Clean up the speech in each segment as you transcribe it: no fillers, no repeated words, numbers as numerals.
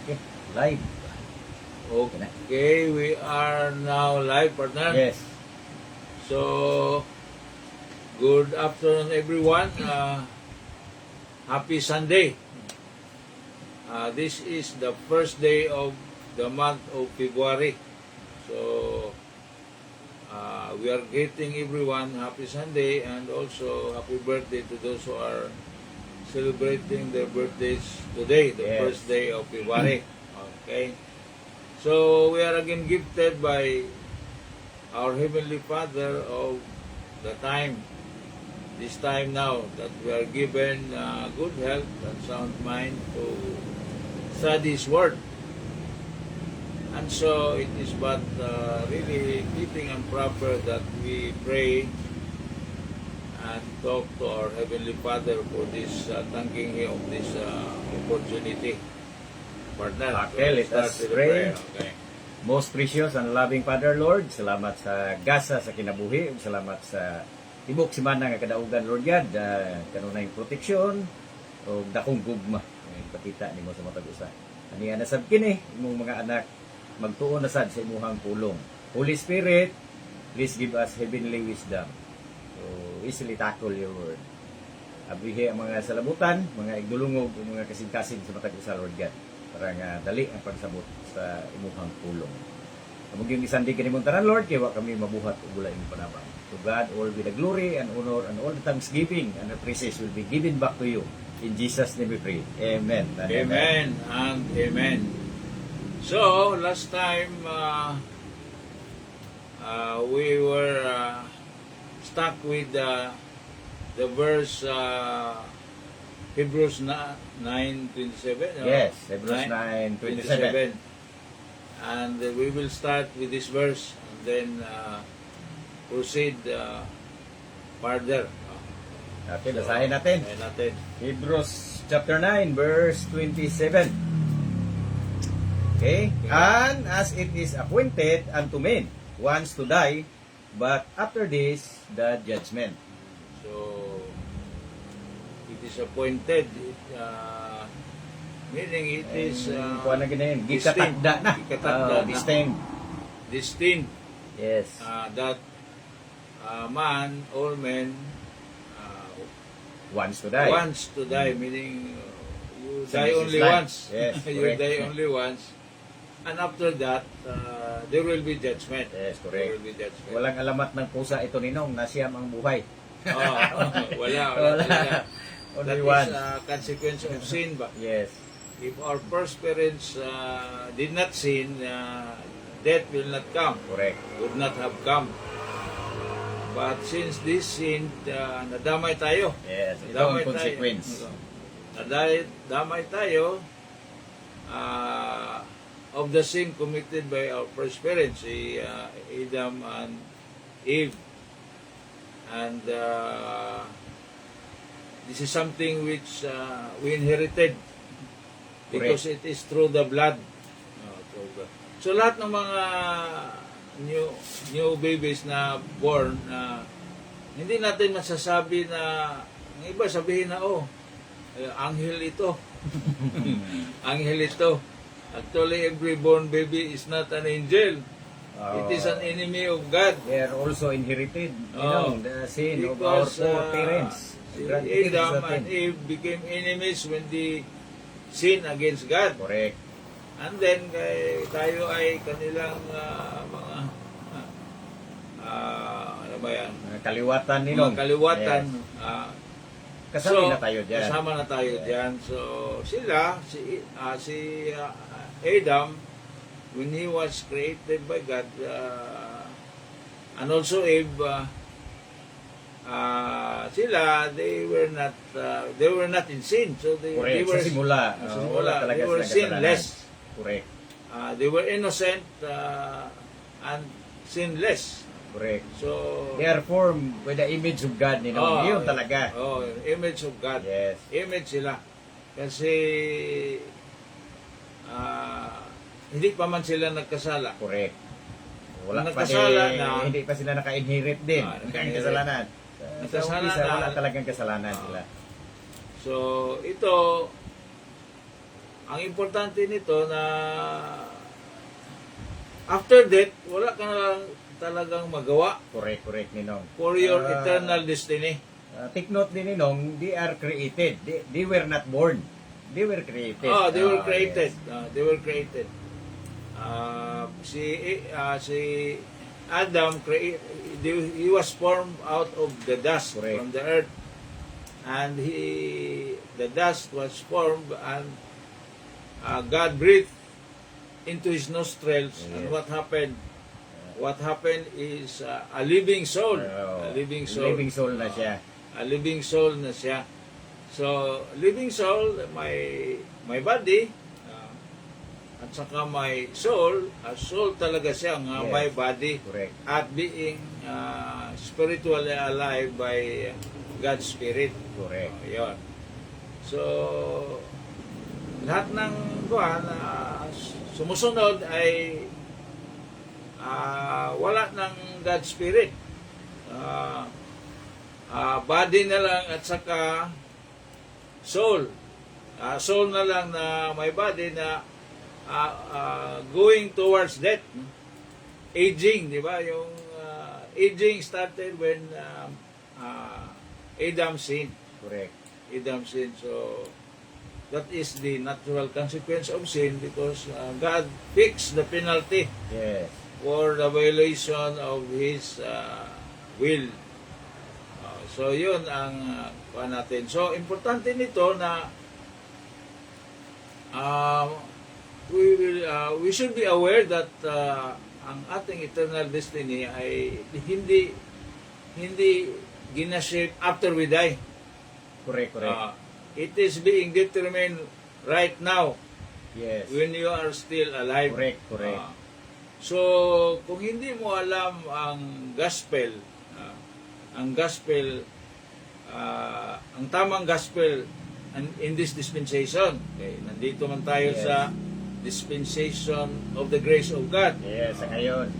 Okay, live. Okay, we are now live, partner. Yes. So, good afternoon, everyone. Happy Sunday. This is the first day of the month of February. So, we are greeting everyone happy Sunday and also happy birthday to those who are celebrating their birthdays today, the Yes. first day of February. Okay. So we are again gifted by our Heavenly Father of the time, this time now that we are given good health and sound mind to study His Word. And so it is but really fitting and proper that we pray and talk to our Heavenly Father for this, thanking Him of this opportunity. Partner, Okay, let start us with the pray. prayer. Okay. Most precious and loving Father, Lord, salamat sa gasa sa kinabuhi, salamat sa tibok simana nga kadaugan, Lord God, kanunay proteksyon o dakong gugma ipakita nimo sa matag usa. Ani ana sab kini imong mga anak magtuon na sad sa imuhang pulong. Holy Spirit, please give us heavenly wisdom to easily tackle your word. Abrihe ang mga salabutan, mga igdulungog, mga kasing-kasing sa matag usa, Lord God, para nga dali ang pagsabot sa imuhang pulong. Kamuging isandi kini mong tanan, Lord, kaya wa kami mabuhat ug wala imong panabang. To God all be the glory and honor and all the thanksgiving and the praises will be given back to you. In Jesus' name we pray. Amen. And Amen and amen. So, last time we were stuck with the verse Hebrews 9:27. Yes, Hebrews 9:27. And we will start with this verse and then proceed further. Okay, basahin natin. Basahin natin. Hebrews chapter 9, verse 27. Okay? And as it is appointed unto men once to die, but after this, the judgment. So, it is appointed. Meaning it is Kuha na ganyan. Gikatakda na. Gikatakda na. Destined. Yes. That man, all men, Once to die. wants to die, meaning you Some die is only life. once. Yes, You correct. die only once. And after that, there will be judgment. Yes, There correct. will be judgment. Walang alamat ng pusa ito ninong na siyam ang buhay. Wala. Wala. Only That one. is a consequence of sin ba? Yes. If our first parents did not sin, death will not come, Correct. would not have come. But since this sin, nadamay tayo. Yes. Ito ang Nadamay consequence. Nadamay tayo of the sin committed by our first parents, si Adam and Eve. And this is something which we inherited because it is through the blood. So lahat ng mga new babies na born, hindi natin masasabi na, ng iba sabihin na, anghel ito. Anghel ito. Actually, every born baby is not an angel. It is an enemy of God. They are also inherited, the sin of our Because poor parents. si Grandparents Adam natin. and Eve became enemies when they sinned against God. Correct. And then, tayo ay kanilang mga, ano ba yan? Kaliwatan ninong. Mga kaliwatan. Yes. Kasama na tayo dyan. Kasama na tayo dyan. So, sila, si Adam, when he was created by God, and also Eve, sila, they were not in sin. So, they were, Sa simula. sa Wala simula, talaga they were silang kasalanan. sinless. Correct. They were innocent and sinless. Correct. So, They are formed with the image of God ninong. Yun talaga. Image of God. Yes. Image sila. Kasi hindi pa man sila nagkasala. Correct. Wala pa Nagkasala din, na. hindi pa sila naka-inherit din. Ang Naka-inherit. kasalanan. Sa Nagkasala umpisa, na. wala talagang kasalanan sila. So, ito, ang importante nito na after death, wala ka na lang talagang magawa Correct, Ninong. for your Ah, eternal destiny. Take note din, Ninong, they are created. They were not born. They were created. Oh, they were Ah, created. yes. They were created. Si Adam, he was formed out of the dust Correct. from the earth. And the dust was formed and God breathed into his nostrils. And Yes. what happened? What happened is a living soul. Oh, A living soul. Living soul na siya. A living soul na siya. So, living soul, my body, at saka my soul, a soul talaga siya nga Yes. my body, Correct. at being spiritually alive by God's Spirit. Correct. Yun. So, lahat ng kuwan sumusunod ay wala ng God's Spirit. Body na lang at saka soul. Soul na lang na may body na going towards death. Aging, di ba? Yung aging started when Adam sinned. Correct. Adam sinned. So, that is the natural consequence of sin because God fixed the penalty Yes. for the violation of His will. So, yun ang kuha natin. So, importante nito na we should be aware that ang ating eternal destiny ay hindi ginashape after we die. Correct. It is being determined right now Yes. when you are still alive. Correct. So, kung hindi mo alam ang gospel, ang tamang gospel in this dispensation, okay, nandito man tayo Yes. sa dispensation of the grace of God, Yes, sa ngayon.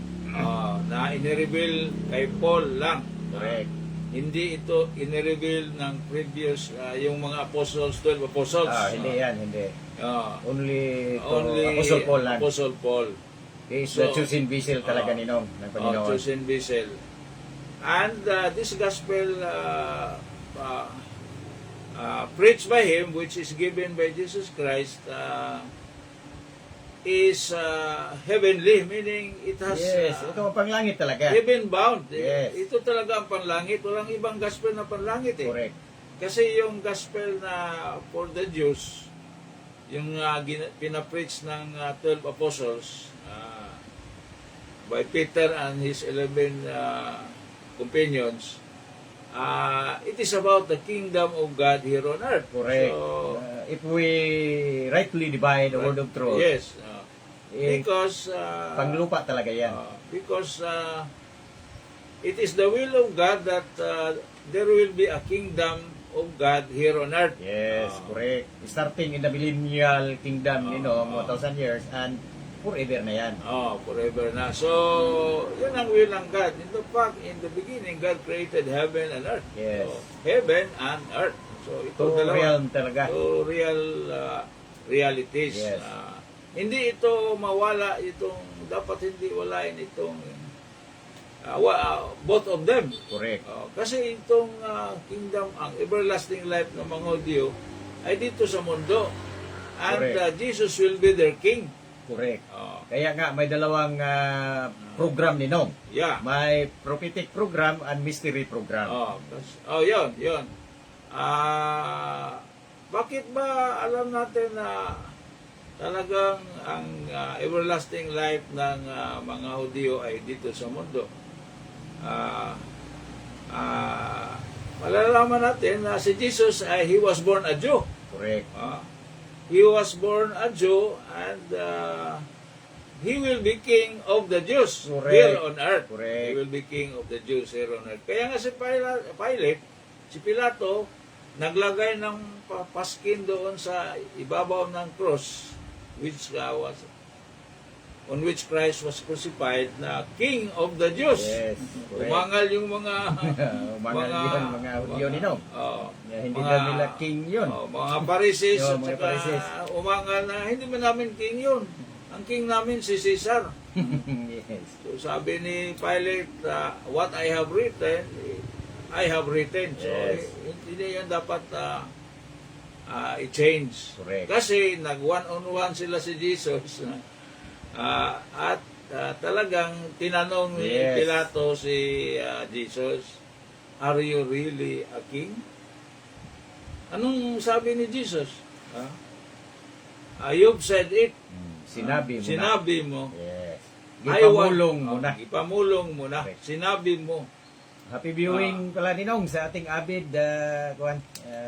na inireveal kay Paul lang. Correct. Hindi ito inireveal ng previous, yung mga apostles, 12 apostles. Hindi yan, hindi. Only Apostle Paul lang. Apostle Paul. He is the So, chosen vessel talaga ninong ng Panginoon. Chosen vessel. And this gospel preached by him, which is given by Jesus Christ, is heavenly, meaning it has Yes, ito ang panglangit talaga. heaven bound. Yes. Ito talaga ang panlangit. Walang ibang gospel na panlangit eh. Correct. Kasi yung gospel na for the Jews, yung pinapreach ng 12 apostles by Peter and his 11 companions, it is about the kingdom of God here on earth. Correct. So, If we rightly divide the word of truth, yes. eh, Because panglupa talaga yan. because it is the will of God that there will be a kingdom of God here on earth. Yes, correct. Starting in the millennial kingdom, 1,000 years, and forever na yan. Forever na. So, yun ang will ng God. In fact, in the beginning, God created heaven and earth. Yes. So, heaven and earth. So, ito To dalawa. realm talaga. To real realities. Yes. Hindi ito mawala, dapat hindi walain itong both of them. Correct. Kasi itong kingdom, ang everlasting life ng mga Hudyo ay dito sa mundo. And Correct. Jesus will be their king. Correct. Kaya nga, may dalawang program ninong. Yeah. May prophetic program and mystery program. Yun. Bakit ba alam natin na talagang ang everlasting life ng mga Hudyo ay dito sa mundo? Malalaman natin na si Jesus he was born a Jew. Correct. He was born a Jew and he will be king of the Jews Correct. here on earth. Correct. He will be king of the Jews here on earth. Kaya nga si Pilate, si Pilato, naglagay ng paskin doon sa ibabaw ng cross, which was on which Christ was crucified na King of the Jews. Yes, correct. Umangal yung mga Umangal yun, mga Hudyo ninong. oh, Hindi na nila king yun. mga Pharisees Yo, at mga saka Pharisees. umangal na hindi man namin king yun. Ang king namin si Caesar. Yes. So sabi ni Pilate, what I have written, I have written. So Yes. hindi yan dapat i-change. Correct. Kasi nag-one-on-one sila si Jesus. At talagang tinanong ni Yes. Pilato si Jesus, are you really a king? Anong sabi ni Jesus? You've said it. Sinabi mo na. Sinabi mo. Yes. I Ipamulong want- mo na. Ipamulong mo na. Correct. Sinabi mo. Happy viewing pala ninong sa ating avid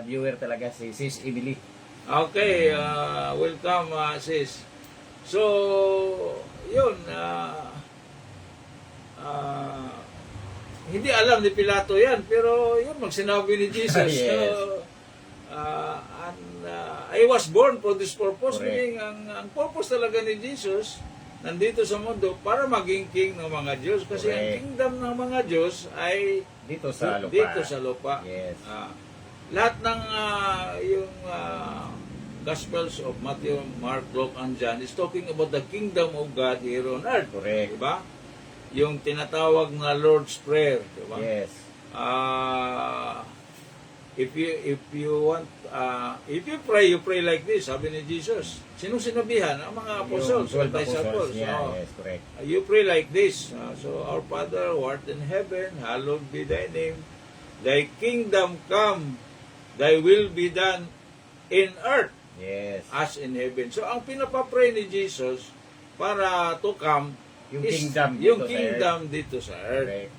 viewer talaga si Sis Emily. Okay, welcome sis. So, yun, hindi alam ni Pilato yan, pero yun, magsinabi ni Jesus. Yes. So, I was born for this purpose. Correct. Meaning, ang purpose talaga ni Jesus, nandito sa mundo, para maging king ng mga Diyos. Kasi ang Correct. kingdom ng mga Diyos ay Dito sa lupa. dito sa lupa. Yes. Lahat ng yung Gospels of Matthew, Mark, Luke, and John is talking about the kingdom of God here on earth. Correct. Diba? Yung tinatawag na Lord's Prayer. Diba? Yes. If you want, if you pray like this, sabi ni Jesus. Sinong sinabihan? Ang mga apostles, Yung 12 the disciples. Yeah, Oh. yes, correct. You pray like this. So, our Father who art in heaven, hallowed be thy name. Thy kingdom come, thy will be done in earth Yes. as in heaven. So, ang pinapapray ni Jesus para to come Yung is kingdom dito yung sa kingdom dito sa earth. Correct.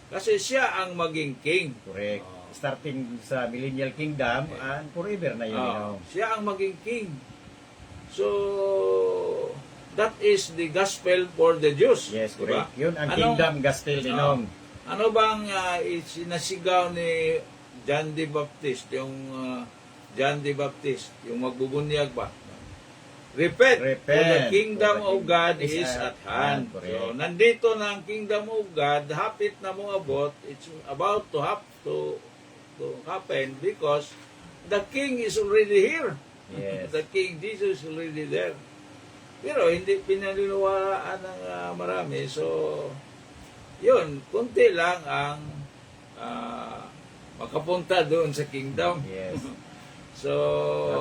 Kasi siya ang maging king. Correct. Oh. Starting sa millennial kingdom and forever na yun. Siya ang maging king. So, that is the gospel for the Jews. Yes, diba? correct. Yun ang Anong- kingdom gospel ninong. Ano bang sinasigaw ni John the Baptist, yung John the Baptist, yung magbubunyag ba? Repent, for the Repent, kingdom for the of God kingdom is at hand. correct. So, nandito na ang kingdom of God, hapit na mo abot, it's about to happen because the king is already here. Yes. The King Jesus is already there. Pero hindi pinaniniwalaan ng marami. So, yun, kunti lang ang makapunta doon sa kingdom. Yes. So,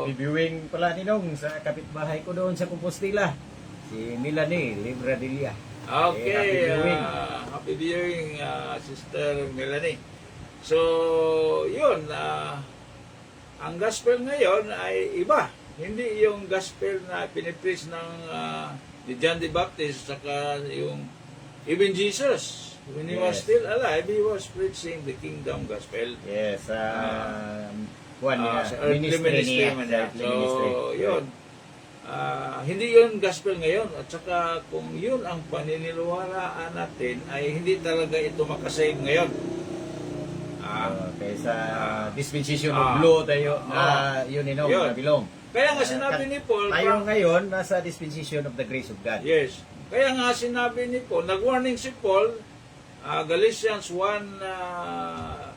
Happy viewing pala ninong sa kapitbahay ko doon sa Compostela. Si Melanie Libradilla. okay, happy viewing. happy viewing, Sister Melanie. So, yun, ang gospel ngayon ay iba. Hindi yung gospel na pinipreach ng ni John the Baptist, saka yung even Jesus. When he was Yes. still alive, he was preaching the kingdom gospel. Yes. Juan, Sa earthly ministry niya. man Sa yan. earthly So, ministry. yun. Hindi yun gospel ngayon. At saka kung yun ang paniniwalaan natin, ay hindi talaga ito makasave ngayon. Kaysa dispensation Ah. of law tayo na yun ninong Yun. na bilong. Kaya nga sinabi ni Paul, Tayo ngayon nasa dispensation of the grace of God. yes. Kaya nga sinabi ni Paul, nag-warning si Paul, Galatians 1,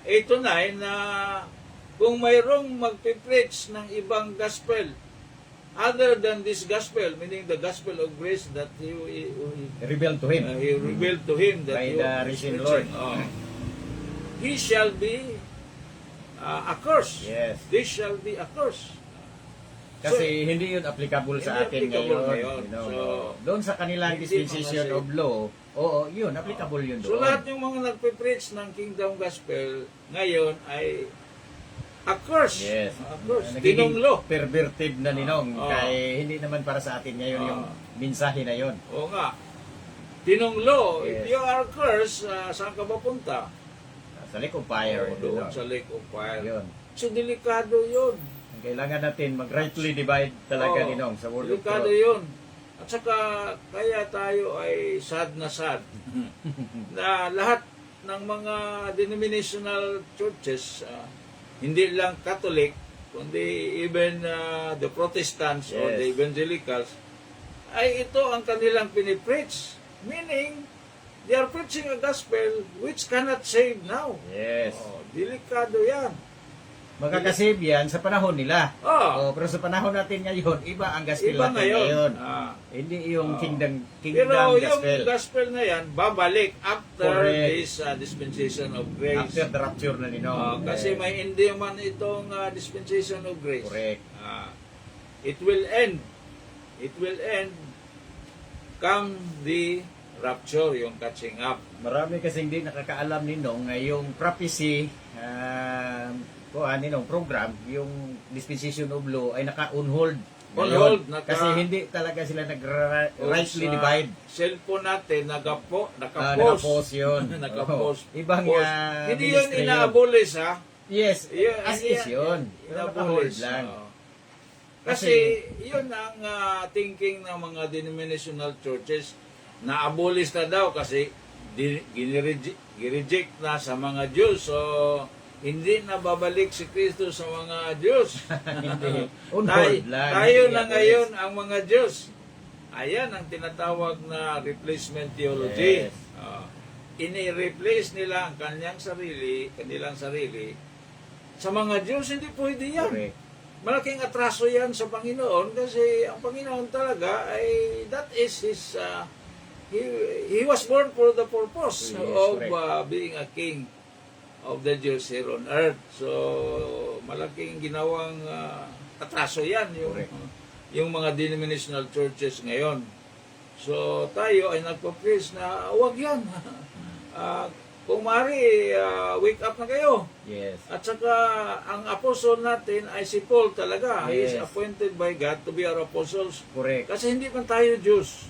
8-9, na kung mayroong magpipreach ng ibang gospel, other than this gospel, meaning the gospel of grace that he Rebel to him. revealed to him that By he the was risen preaching. Lord. He shall be accursed. Yes. This shall be accursed. Kasi hindi yun applicable sa Hindi atin applicable ngayon. ngayon. You know. So, Doon sa kanilang hindi dispensation mga of law, oo, yun, applicable yun So doon. lahat yung mga nagpe-preach ng kingdom gospel ngayon ay accursed. Yes. Accursed. Nagiging Tinunglo. perverted na ninong. Oo. Kaya hindi naman para sa atin ngayon yung mensahe na yun. Oo nga. Tinunglo. Yes. If you are cursed, saan ka ba punta? Sa lake of fire. Oo, doon sa lake of fire. Yun. So delikado yun. Kailangan natin mag-rightly divide talaga Oo, ninong sa word of delikado truth. yun. At saka, kaya tayo ay sad na lahat ng mga denominational churches, hindi lang Catholic, kundi even the Protestants or Yes. the Evangelicals, ay ito ang kanilang pinipreach. Meaning, they are preaching a gospel which cannot save now. Yes. Oh, delikado yan. Makakasave yan sa panahon nila. Oh, Pero sa panahon natin ngayon, iba ang gospel iba natin ngayon. ngayon. Ah. Hindi yung Oh. kingdom Pero gospel. yung gospel na yan, babalik after Correct. this dispensation of grace. After the rapture na Ninong. Kasi may hindi man itong dispensation of grace. Correct. It will end. It will end come the rapture, yung catching up. Marami kasing hindi nakakaalam Ninong na yung prophecy Ninong program, yung dispensation of law ay naka-on hold. On Ngayon. hold, Kasi hindi talaga sila nag-rightly divide. Cellphone natin, nakapost. Nakapost yun. Nakapost. Oo. Ibang Post. Hindi yun ministry ina-abolish, ha? Yes, Yun, as hindi is yun. Pero naka-hold Ina-abolish. lang. Oo. Kasi yun ang thinking ng mga denominational churches na abolish na daw kasi ginireject na sa mga Diyos. So, hindi na babalik si Kristo sa mga Diyos. Hindi. On Tay- hold lang. tayo Hindi na abolish. ngayon ang mga Diyos. Ayan ang tinatawag na replacement theology. Yes. Ini-replace nila ang kanilang sarili sa mga Diyos. Hindi pwede yan. Correct. Malaking atraso yan sa Panginoon kasi ang Panginoon talaga ay that is his he was born for the purpose Yes, of correct. being a king of the Jews here on earth. So malaking ginawang atraso yan Correct. yung mga denominational churches ngayon. So tayo ay nagpa-preach na wag yan. Kung maaari, wake up na kayo. Yes. At saka, ang apostle natin ay si Paul talaga. He is Yes. appointed by God to be our apostles. Correct. Kasi hindi man tayo Diyos.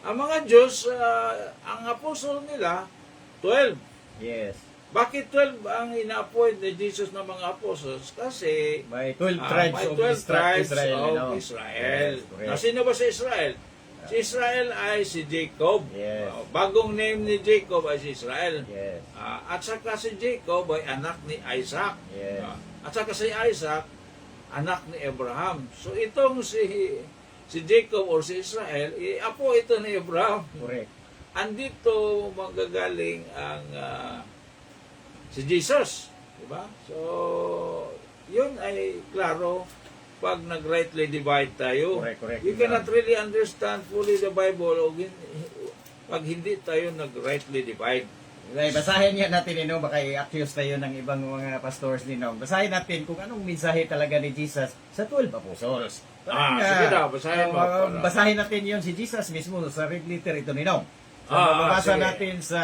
Ang mga Diyos, ang apostle nila, 12. Yes. Bakit 12 ang ina-appoint ni Jesus ng mga apostles? Kasi May 12 tribes may of 12 tribes Israel. of Israel. Yes, correct. Na sino ba si Israel? Si Israel ay si Jacob. Yes. Bagong name ni Jacob ay si Israel. Yes. At saka si Jacob ay anak ni Isaac. Yes. At saka si Isaac, anak ni Abraham. So itong si Jacob or si Israel, apo ito ni Abraham. Correct. Andito manggagaling ang si Jesus. Diba? So, yun ay klaro pag nag-rightly divide tayo. Correct. You cannot really understand fully the Bible pag hindi tayo nag-rightly divide. Okay, basahin nga natin baka i-accuse tayo ng ibang mga pastors Ninong. Basahin natin kung anong mensahe talaga ni Jesus sa 12 apostles. Sige daw, basahin mo. Basahin natin yon si Jesus mismo sa red letter ito Ninong. So, sige. mababasa natin sa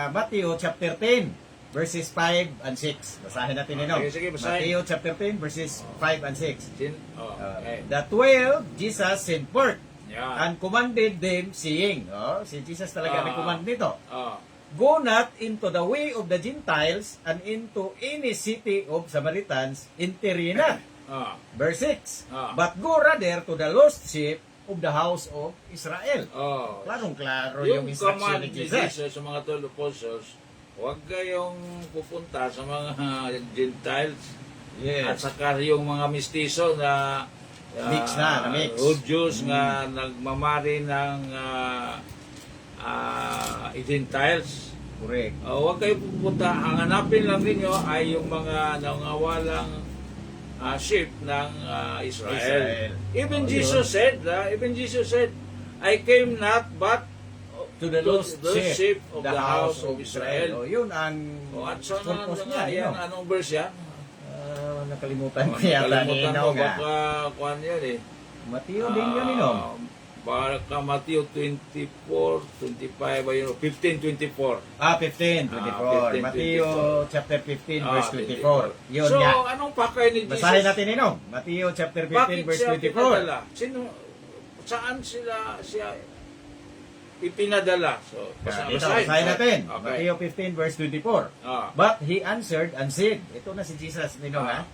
Matthew chapter 10 verses 5 and 6. Basahin natin Ninong. Sige, basahin. Matthew chapter 10 verses 5 and 6. Okay. The 12 Jesus sent forth Yan. and commanded them saying, si Jesus talaga nag-command nito. Ah. Go not into the way of the Gentiles and into any city of Samaritans, enter ye not. Verse 6. But go rather to the lost sheep of the house of Israel. Klarong-klaro yung instruction command ni ni Jesus. Jesus sa mga 12 apostles, huwag kayong pupunta sa mga Gentiles at Yes. saka yung mga mistiso na Mix na mix. Jews nga nagmamari ng Gentiles. Correct. Huwag kayo pupunta. Ang hanapin lang ninyo ay yung mga nangawalang sheep ng Israel. Israel. Even Oh, Jesus said, I came not but To the lost sheep of the house of Israel. Yun ang At saan purpose na yan? niya. Anong verse yan? Nakalimutan ko yata ni Kalimutan ko, Ninong. baka kuhan yan eh. Matthew din yun Ninong. Baka Matthew 24, 25, ayun, 15, 24. 15, 24. 15, Matthew 24. chapter 15 verse 24. Yun So, nga. anong pakay ni Jesus? Basahin natin Ninong. Matthew chapter 15 Bakit verse siya 24. pinadala? Saan siya ipinadala? So, Basahin natin. Okay. Matthew 15 verse 24. But he answered and said, ito na si Jesus Ninong ha.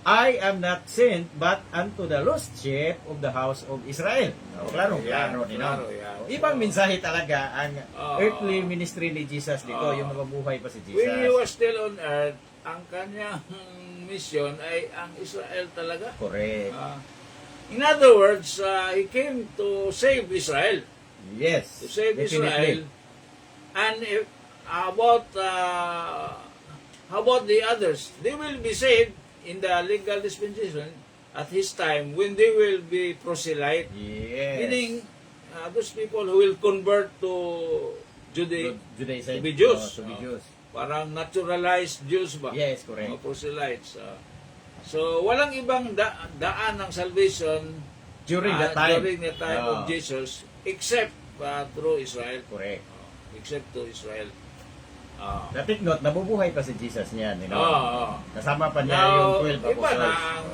I am not sent but unto the lost sheep of the house of Israel. Klaro Yan, Ninong. klaro yan. Ibang mensahe talaga ang Oo. earthly ministry ni Jesus dito, Oo. yung mabubuhay pa si Jesus. When he was still on earth, ang kanyang mission ay ang Israel talaga. Correct. In other words, he came to save Israel. Yes. To save Israel. Definitely. And if, how about the others? They will be saved in the legal dispensation at his time when they will be proselyte. Yes. Meaning, those people who will convert to Judaism. to be Jews. To be Jews. Parang naturalized Jews ba? Yes, correct. Mga proselytes. So, walang ibang daan ng salvation During that time. during the time of Jesus except through Israel. Correct. Except to Israel. Take note, nabubuhay pa si Jesus niyan. You know? Kasama pa niya Now, yung 12 iba na apostles. ang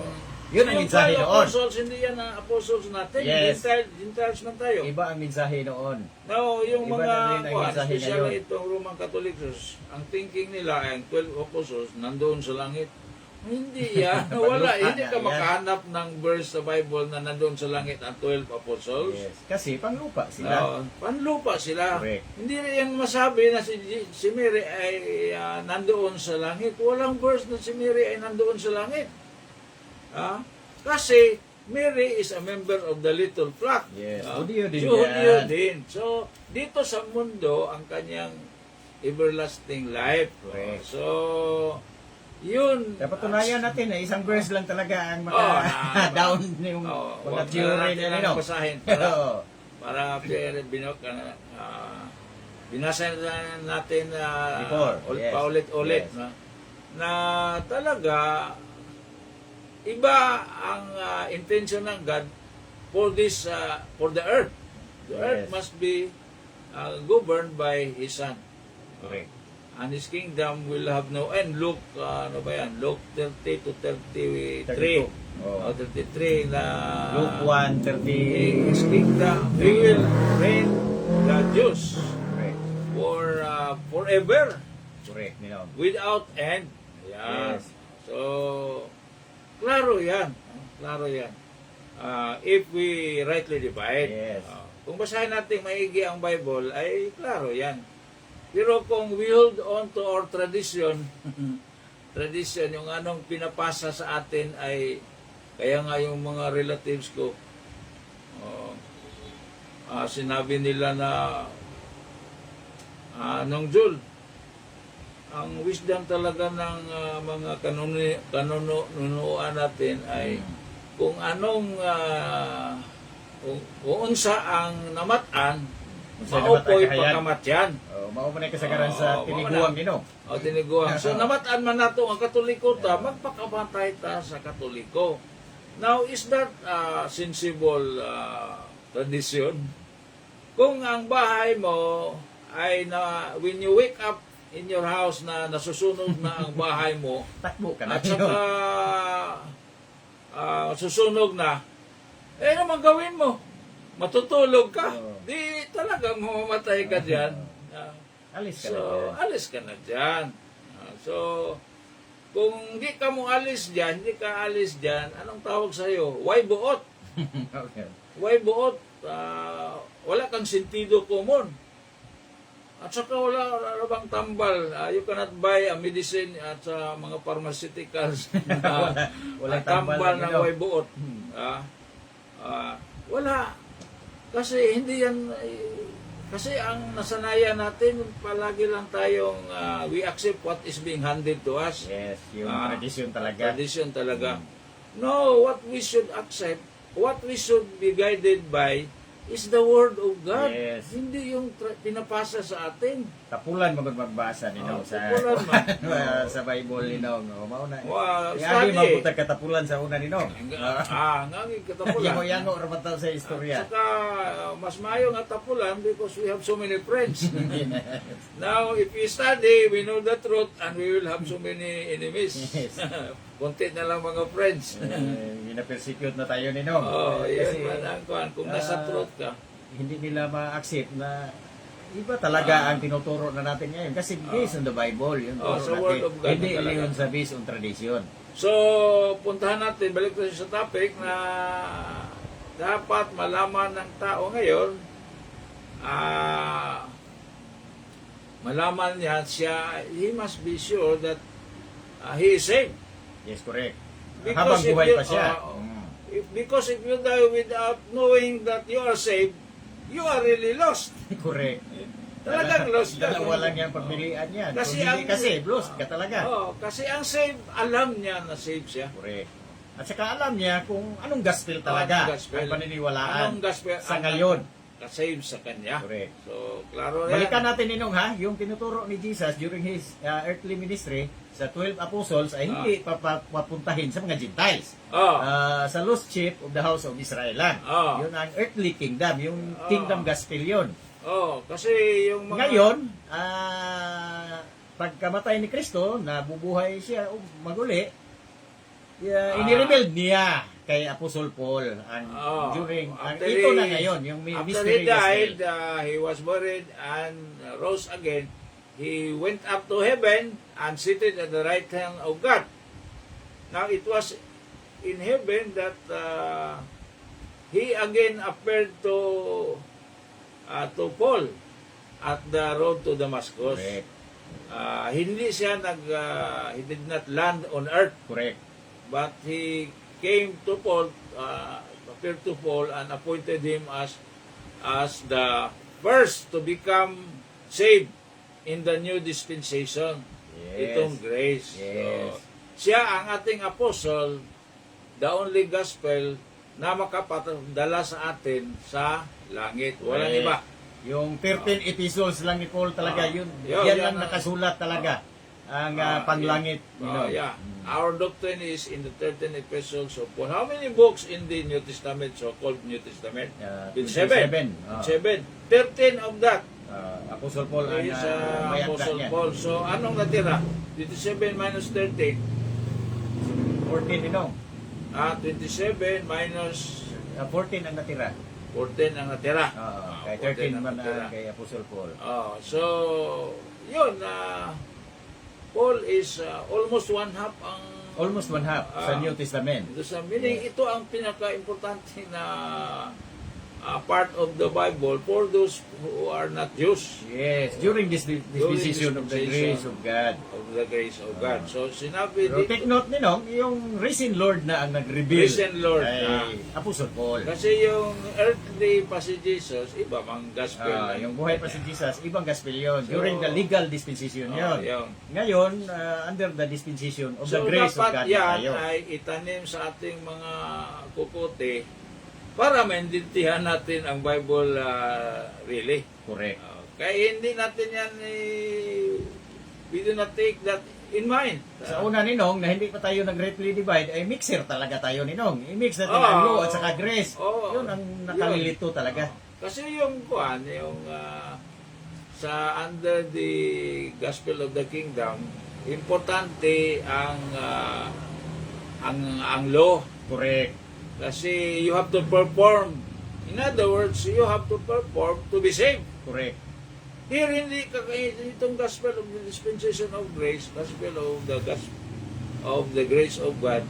Yun ang yung mensahe 12 noon. apostles, hindi yan ang apostles natin. Yes. Gentiles man tayo. Iba ang mensahe noon. Now, yung Iba mga na rin ang mensahe especially ngayon. itong Roman Catholics, ang thinking nila ay ang 12 apostles nandoon sa langit. Hindi yan. Wala. Hindi ka Yan. makahanap ng verse sa Bible na nandoon sa langit ang 12 apostles. Yes. Kasi panglupa sila. Panlupa sila. Correct. Hindi rin masabi na si Mary ay nandoon sa langit. Walang verse na si Mary ay nandoon sa langit. Kasi Mary is a member of the little flock. Yes. Judeo din Judeo yan. din. So, dito sa mundo, ang kanyang everlasting life. Correct. So, yun. Napatunayan natin na isang verse lang talaga ang down yung mga wag na theory natin nila. ang No? basahin para binasa na natin Before, yes. paulit-ulit Yes. na talaga iba ang intention ng God for this for the earth. The earth Yes. must be governed by His Son. Correct. And His kingdom will have no end. Luke, ano ba yan? Luke 30 to 33. 32. Oh. 33 na Luke 1:30. His kingdom, He will reign the Jews Correct. for forever Correct. You know. without end. Yan. Yes. So, klaro yan. Klaro yan. If we rightly divide. Yes. Kung basahin natin maigi ang Bible, ay klaro yan. Pero kung we hold on to our tradition, tradition, yung anong pinapasa sa atin ay, kaya nga yung mga relatives ko, sinabi nila na, nung Jul, ang wisdom talaga ng mga kanunuan natin ay kung anong, kung unsa ang namatan, maupoy pagkamatyan. Maumanay kasagaran sa tiniguang Ginoo. O tiniguang. So namataan man nato ang Katoliko ta, magpakamatay ta sa Katoliko. Now, is that sensible tradition? Kung ang bahay mo ay when you wake up in your house na nasusunog na ang bahay mo, Takbo ka na. at saka susunog na, naman gawin mo? Matutulog ka? Di talagang mamamatay ka dyan. Alis ka na. So, alis ka na dyan. So, kung hindi ka mo alis dyan, anong tawag sa'yo? Why buot? Okay. Why buot? Wala kang sentido common. At saka wala bang tambal. You cannot buy a medicine at sa mga pharmaceuticals. Walang tambal tambal ng na why buot. Wala. Kasi hindi yan... Kasi ang nasanayan natin, palagi lang tayong we accept what is being handed to us. Yes, yung tradition talaga. Tradition talaga. No, what we should accept, what we should be guided by is the Word of God. Yes. Hindi yung pinapasa sa atin. Tapulan mo magbasa nino sa tapulan man. sa Bible nino. Mao na. Wow, Yagi study. mabutag katapulan sa una nino. Ngangig katapulan. Yango rabataw sa istorya. Saka, mas mayo nga tapulan because we have so many friends. Now, if we study, we know the truth and we will have so many enemies. Yes. Kunti na lang mga friends. Gina-persecute na tayo nino. Kasi, kung nasa truth ka. Hindi nila ma-accept na iba talaga ang tinuturo na natin ngayon. Kasi based on the Bible, yung turo sa natin. Word of God Hindi na talaga. yun sa based on tradition. So, puntahan natin, balik tayo sa topic na dapat malaman ng tao ngayon, malaman niya siya, he must be sure that he is saved. Yes, correct. Because Habang if buhay you- pa siya. Because if you die without knowing that you are saved, you are really lost. Correct. Talagang lost ka. Dalawa lang yung pagpilian yan. Kasi Kung hindi ang- kasi, lost ka talaga. Kasi ang saved, alam niya na saved siya. Correct. At saka alam niya kung anong gospel talaga Anong gospel? ang paniniwalaan Anong gospel sa ang ngayon. Kasave sa kanya. Correct. So, klaro yan. Balikan natin ninong ha, yung tinuturo ni Jesus during his earthly ministry sa 12 apostles ay hindi papuntahin sa mga Gentiles. Sa lost sheep of the house of Israel lang. Yun ang earthly kingdom, yung kingdom gospel yun. Kasi yung mga... Ngayon, pagkamatay ni Kristo, nabubuhay siya maguli, inirebuild niya kay Apostle Paul during ito na ngayon yung after mystery he died, gospel. he was buried and rose again. He went up to heaven and seated at the right hand of God. Now it was in heaven that he again appeared to Paul at the road to Damascus. Correct. Hindi siya he did not land on earth. Correct. But he came to Paul, appeared to Paul, and appointed him as the first to become saved in the new dispensation. Yes. Itong grace. Yes. So, siya ang ating apostle, the only gospel na makapadala sa atin sa langit. Walang Correct. iba. Yung 13 epistles lang ni Paul talaga yun. Yun, Yan yan lang ang- nakasulat talaga. Ang panglangit. Yeah. Our doctrine is in the 13 epistles of Paul. How many books in the New Testament, so-called New Testament? With 27. 7. 13 of that Apostle Paul ang is may akda Apostle niya. Paul. So, anong natira? 27 minus 13. 14 inong. 27 minus 14 ang natira. 14 ang natira. Kay 14 13 ang man natira. kay Apostle Paul. So, yun. Paul is almost one half ang Almost one half sa New Testament. meaning ito ang pinaka-importante na part of the Bible for those who are not Jews. Yes, during this dispensation of the grace of God. Of the grace of God. So, sinabi Pero take note ninong, yung risen Lord na ang nag-reveal Risen Lord, kay Apostle Paul. kasi yung earthly pa si Jesus, iba mang gospel. Yung buhay pa si Jesus, ibang gospel yun. During the legal dispensation yun. Yun. Ngayon, under the dispensation of the So, grace of dapat God na yan tayo. ay itanim sa ating mga kukote para maintindihan natin ang Bible really. Correct. Kaya hindi natin yan we do not take that in mind. Sa una ninong, na hindi pa tayo nag-rightly divide, ay mixer talaga tayo ninong. I-mix natin ang law at saka grace. Yun ang nakalilito talaga. Kasi yung sa under the gospel of the kingdom, importante ang law. Correct. Kasi you have to perform. In other words, you have to perform to be saved. Correct. Here, hindi itong gospel of the dispensation of grace, gospel of the grace of God,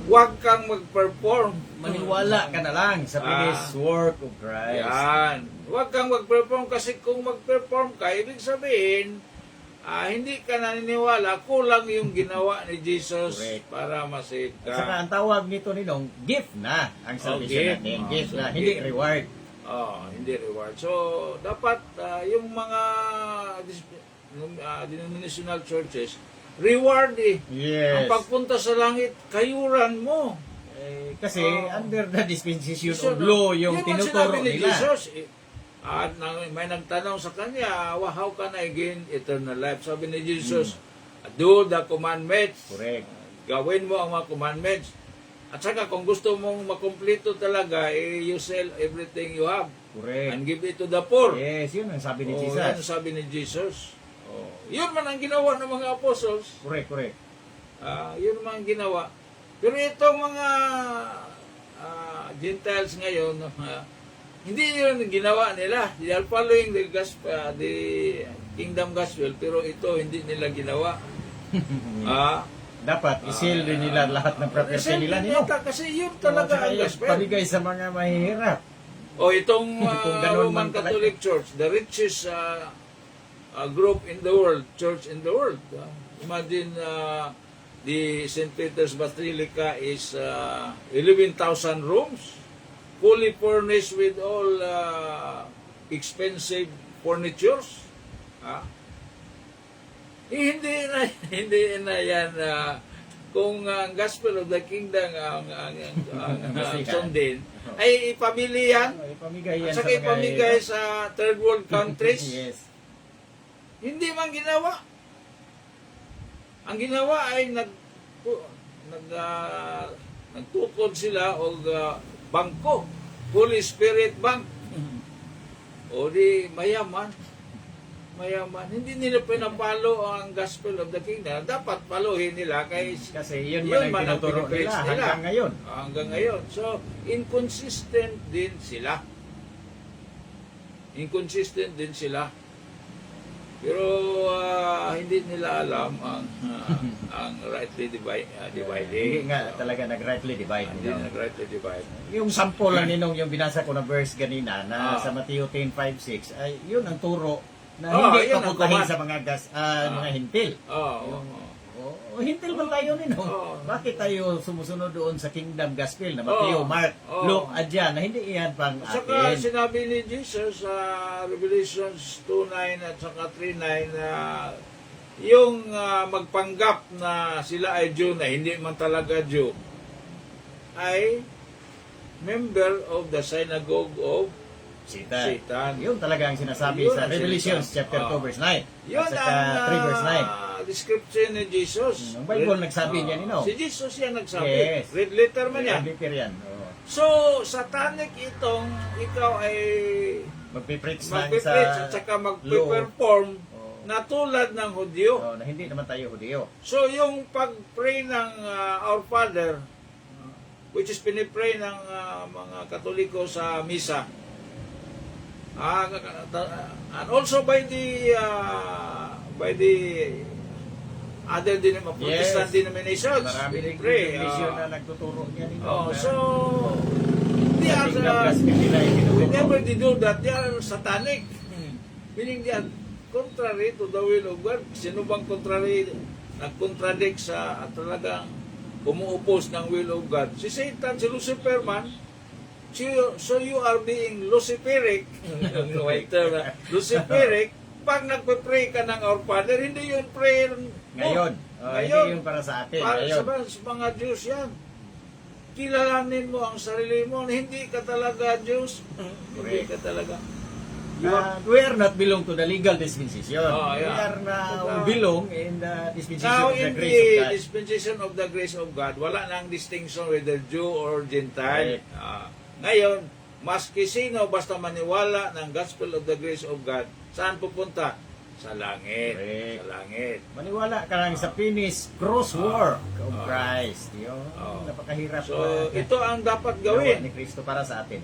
huwag kang mag-perform. Maniwala ka na lang sa finished work of Christ. Yan. Huwag kang mag-perform kasi kung mag-perform ka, ibig sabihin, hindi ka naniniwala, kulang yung ginawa ni Jesus Correct. para masave At saka ka. ang tawag nito ninong, gift na ang salvation gift. natin. Gift So, na, hindi gift. reward. Hindi reward. So, dapat yung mga denominational churches, reward Ang Yes. pagpunta sa langit, kayuran mo. Kasi under the dispensation So, of law, yung yun ang tinuturo sinabi ni nila. Jesus. At may nagtanong sa kanya, how can I gain eternal life? Sabi ni Jesus, do the commandments. Correct. Gawin mo ang mga commandments. At saka kung gusto mong makumpleto talaga, you sell everything you have Correct. and give it to the poor. Yes, yun ang sabi ni Yan Jesus. ang sabi ni Jesus. Yun man ang ginawa ng mga apostles. Correct, correct. Yun man ang ginawa. Pero itong mga Gentiles ngayon, hindi yun ang ginawa nila. They are following the gospel, the kingdom gospel, pero ito hindi nila ginawa. Dapat isil rin nila lahat ng property nila nino. Kasi yun talaga ang gospel. Pamigay sa mga mahihirap. O itong Kung ganun Roman man talaga. Catholic Church, the richest group in the world, church in the world. Imagine the St. Peter's Basilica is 11,000 rooms, fully furnished with all expensive furnitures. Hindi na hindi na yan kung ang Gospel of the Kingdom ang sundin ay ipamili yan Ipamigay yan at saka ipamigay sa third world countries. Yes. Hindi man ginawa. Ang ginawa ay nagtukod sila og bangko, Holy Spirit Bank. O di mayaman. Hindi nila pinapalo ang Gospel of the Kingdom. Dapat paluhin nila Kasi yun man ang tinuturo nila hanggang ngayon. Hanggang ngayon. So, inconsistent din sila. Pero hindi nila alam ang rightly dividing. Hindi nga talaga nag-rightly divide. Hindi nag-rightly divide. Yung sample lang ninong yung binasa ko na verse ganina na sa Mateo 10:5-6 ay yun ang turo na hindi yun ang paputahin command. sa mga hintil. Hintil ba tayo ninong? Bakit tayo sumusunod doon sa Kingdom Gospel na Mateo, Mark, Luke, Adya na hindi iyan pang Saka atin? sinabi ni Jesus sa Revelations 2:9 at saka 3:9 na yung magpanggap na sila ay Jew na hindi man talaga Jew ay member of the synagogue of Satan. Yun talaga ang sinasabi Yun sa ang Revelations sinasabi. chapter 2 verse 9. Yun At saka ang 3 verse 9. description ni Jesus. Ang Bible nagsabi niya, Si Jesus yan nagsabi. Yes. Red letter man yan. Repeater yan. Oo. So, satanic itong ikaw ay Magpipreach lang magpipreach sa at saka magpe-perform Oo. na tulad ng Hudyo. na hindi naman tayo Hudyo. So, yung pag-pray ng Our Father, which is pinipray ng mga Katoliko sa Misa, and also by the other Protestant denominations, Marami rin pinipray. mission na nagtuturo niya nito. So, they are, we never did do that. They are satanic. Meaning they are contrary to the will of God. Sino bang contrary, nag-contradict sa at talagang umuupos ng will of God? Si Satan, si Lucifer man. So you are being Luciferic. Luciferic. Pag nagpe-pray ka ng Our Father, hindi yun prayer mo. Ngayon. Hindi yun para sa atin. Para Ngayon. sa mga Diyos yan. Kilalanin mo ang sarili mo. Hindi ka talaga Diyos. Hindi ka talaga. We are not belong to the legal dispensation. Oh, We yeah. are now belong in the dispensation Now, of the in grace of the God. dispensation of the grace of God, wala nang distinction whether Jew or Gentile. Right. Ngayon, maski sino basta maniwala ng gospel of the grace of God, saan pupunta? Sa langit. Correct. Sa langit. Maniwala ka lang sa finished cross work of Christ. Yun, Oh. napakahirap. So, ito ang dapat gawin gawin. ni Kristo para sa atin.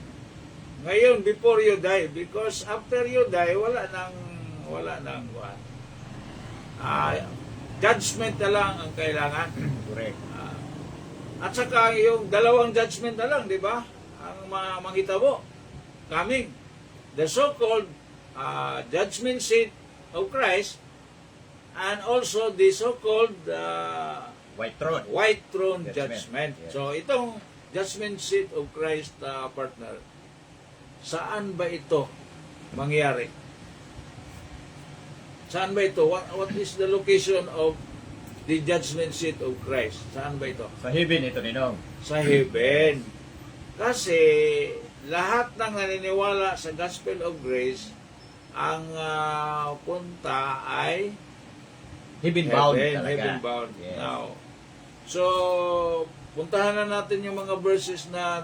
Ngayon, before you die, because after you die, wala nang judgment na lang ang kailangan. Correct. At saka yung dalawang judgment na lang, di ba? Ang manghitabo. Coming. The so-called judgment seat of Christ and also the so-called White throne. white throne Judgment. judgment. Yes. So itong judgment seat of Christ, partner, saan ba ito mangyari? Saan ba ito? What is the location of the judgment seat of Christ? Saan ba ito? Sa heaven ito, Ninong. Sa heaven. Kasi lahat ng naniniwala sa Gospel of Grace, ang punta ay Heaven bound talaga. heaven bound. Yes. Now, so puntahan na natin yung mga verses na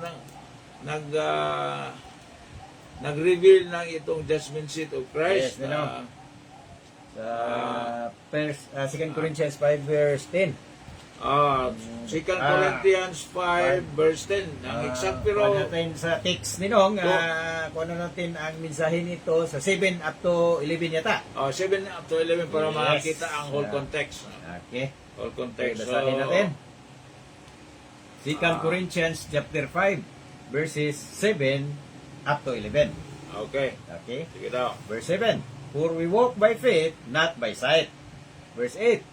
nag-reveal ng itong judgment seat of Christ. Yes, Sa 2 Corinthians 5 verse 10. 2 Corinthians 5 verse 10. Ang exact pero kuha natin sa text Ninong, kuha na natin ang mensahe nito sa 7 up to 11 yata. 7 up to 11 para Yes. makita ang whole context. Okay. Whole Okay, context. basahin natin. 2 Corinthians chapter 5 verses 7 up to 11. Okay. Okay. Sige daw. Verse 7. For we walk by faith, not by sight. Verse 8.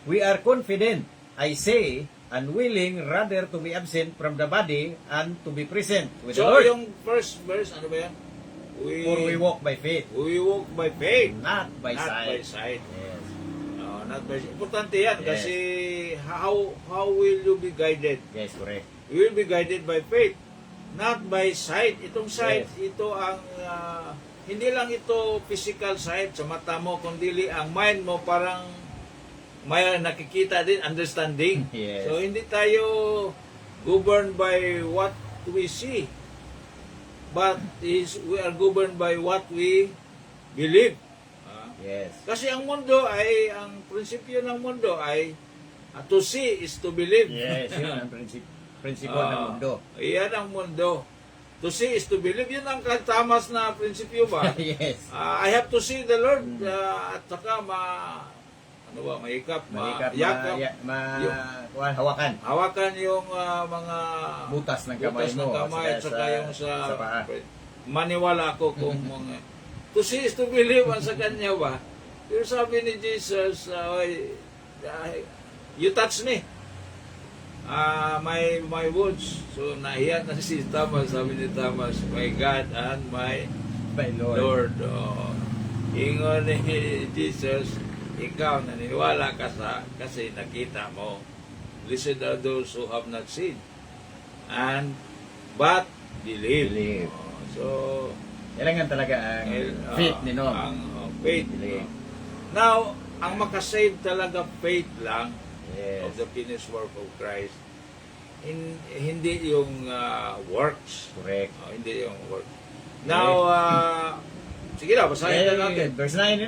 We are confident I say, unwilling rather to be absent from the body and to be present with the So, Lord. yung first verse, ano ba yan? For we walk by faith, We walk by faith, not by not by sight. sight. Yes. No, not by sight. Importante yan Yes. kasi how will you be guided? Yes, correct. You will be guided by faith, not by sight. Itong sight, Yes. ito ang hindi lang ito physical sight sa mata mo, kundi ang mind mo parang may nakikita din, understanding. Yes. So hindi tayo governed by what we see, but we are governed by what we believe. Yes. Kasi ang prinsipyo ng mundo ay to see is to believe. Yes, yun ang prinsipyo ng mundo. Iyan ang mundo. To see is to believe. Yun ang katamas na prinsipyo ba? Yes. I have to see the Lord at saka mahikap, Malikap, yakap, hawakan. hawakan yung mga Butas ng kamay mo. at saka yung sa paa. maniwala ako kung mga to see is to believe ang sa kanya ba? Pero sabi ni Jesus, you touch me. My words. So nahiya na si Thomas, sabi ni Thomas, my God and my By Lord. Lord. Ingon ni Jesus, ikaw naniniwala ka kasi nakita mo. Blessed are those who have not seen but believe. Believe. So, Kailangan talaga ang faith ni no. Ang faith. Believe. Now, ang makasave talaga faith lang Yes. of the finished work of Christ. Hindi yung works. Correct. Hindi yung work. Now, sige na, basahin na natin. Verse 9,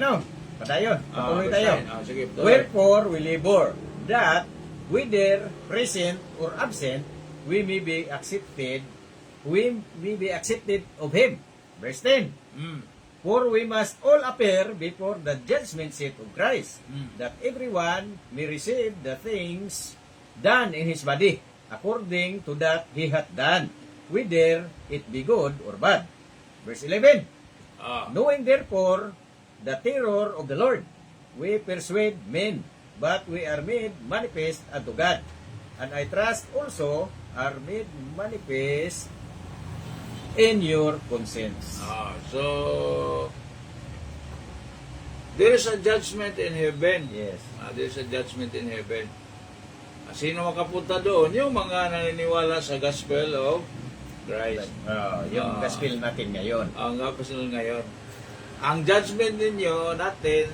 Patayon. Patuloy tayo. Sige, tuloy. Wherefore we labor, that whether present or absent, we may be accepted of Him. Verse 10. For we must all appear before the judgment seat of Christ, that everyone may receive the things done in his body, according to that he hath done, whether it be good or bad. Verse 11. Knowing therefore the terror of the Lord, we persuade men, but we are made manifest unto God, and I trust also are made manifest in your conscience. So, there is a judgment in heaven. Yes. There is a judgment in heaven. Sino makapunta doon? Yung mga naniniwala sa gospel of Christ. Yung gospel natin ngayon. Ang gospel ngayon. Ang judgment ninyo natin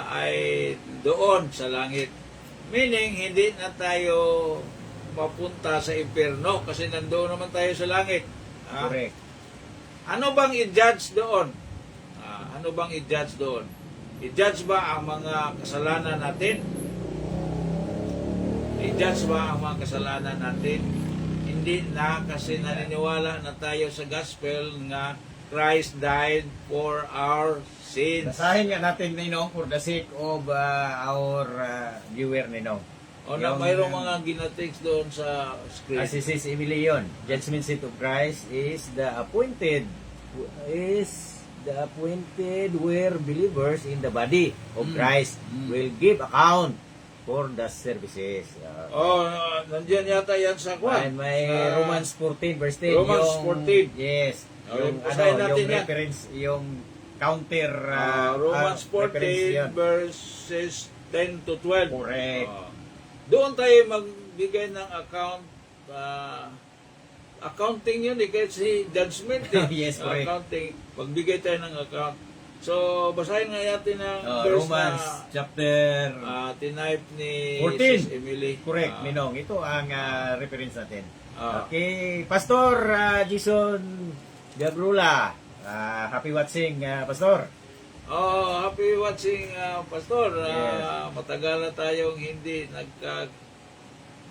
ay doon sa langit. Meaning, hindi na tayo mapunta sa impyerno kasi nandoon naman tayo sa langit. Correct. Ano bang i-judge doon? Ano bang i-judge doon? I-judge ba ang mga kasalanan natin? I-judge ba ang mga kasalanan natin? Hindi na kasi naniniwala na tayo sa gospel nga Christ died for our sins. Basahin nga natin, Ninong, for the sake of our viewer, Ninong. O na mayroong mga ginatext doon sa screen. Assisi Emilion, judgment seat of Christ is the appointed where believers in the body of Christ will give account for the services. Nandiyan yata yan sa kwan. And may Romans 14 verse 10. Romans 14. Yes. Yung basahin natin yung yan. reference, yung counter Romans reference 14 yan. verses 10 to 12. Correct. Doon tayo magbigay ng account. Accounting yun kasi judgment Yes, correct. Accounting. Magbigay tayo ng account. So, basahin nga natin ang verse Romans chapter tinipe ni 14. Sis Emily. correct, Ninong. Ito ang reference natin. Ah. Okay, Pastor Jason Gabrula. Happy watching, Pastor. Happy watching, Pastor. Yes. Matagal na tayong hindi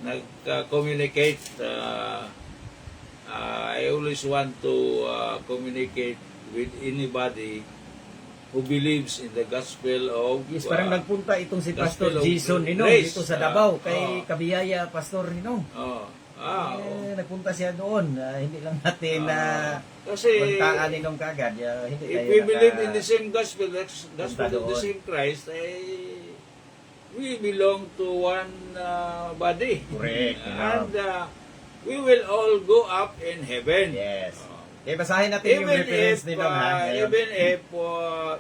nagka-communicate. I always want to communicate with anybody who believes in the gospel of Yes, parang nagpunta itong si Pastor Gospel of Jason Ninong Grace. dito sa Davao kay Kabiyaya Pastor Ninong. Nagpunta siya doon. Hindi lang natin kasi puntaan Ninong kagad. Hindi if tayo we believe in the same gospel, gospel punta of the doon. same Christ, we belong to one body. Correct. And we will all go up in heaven. Yes. Basahin natin yung Even reference if, ni Nong, ha? Ngayon. even if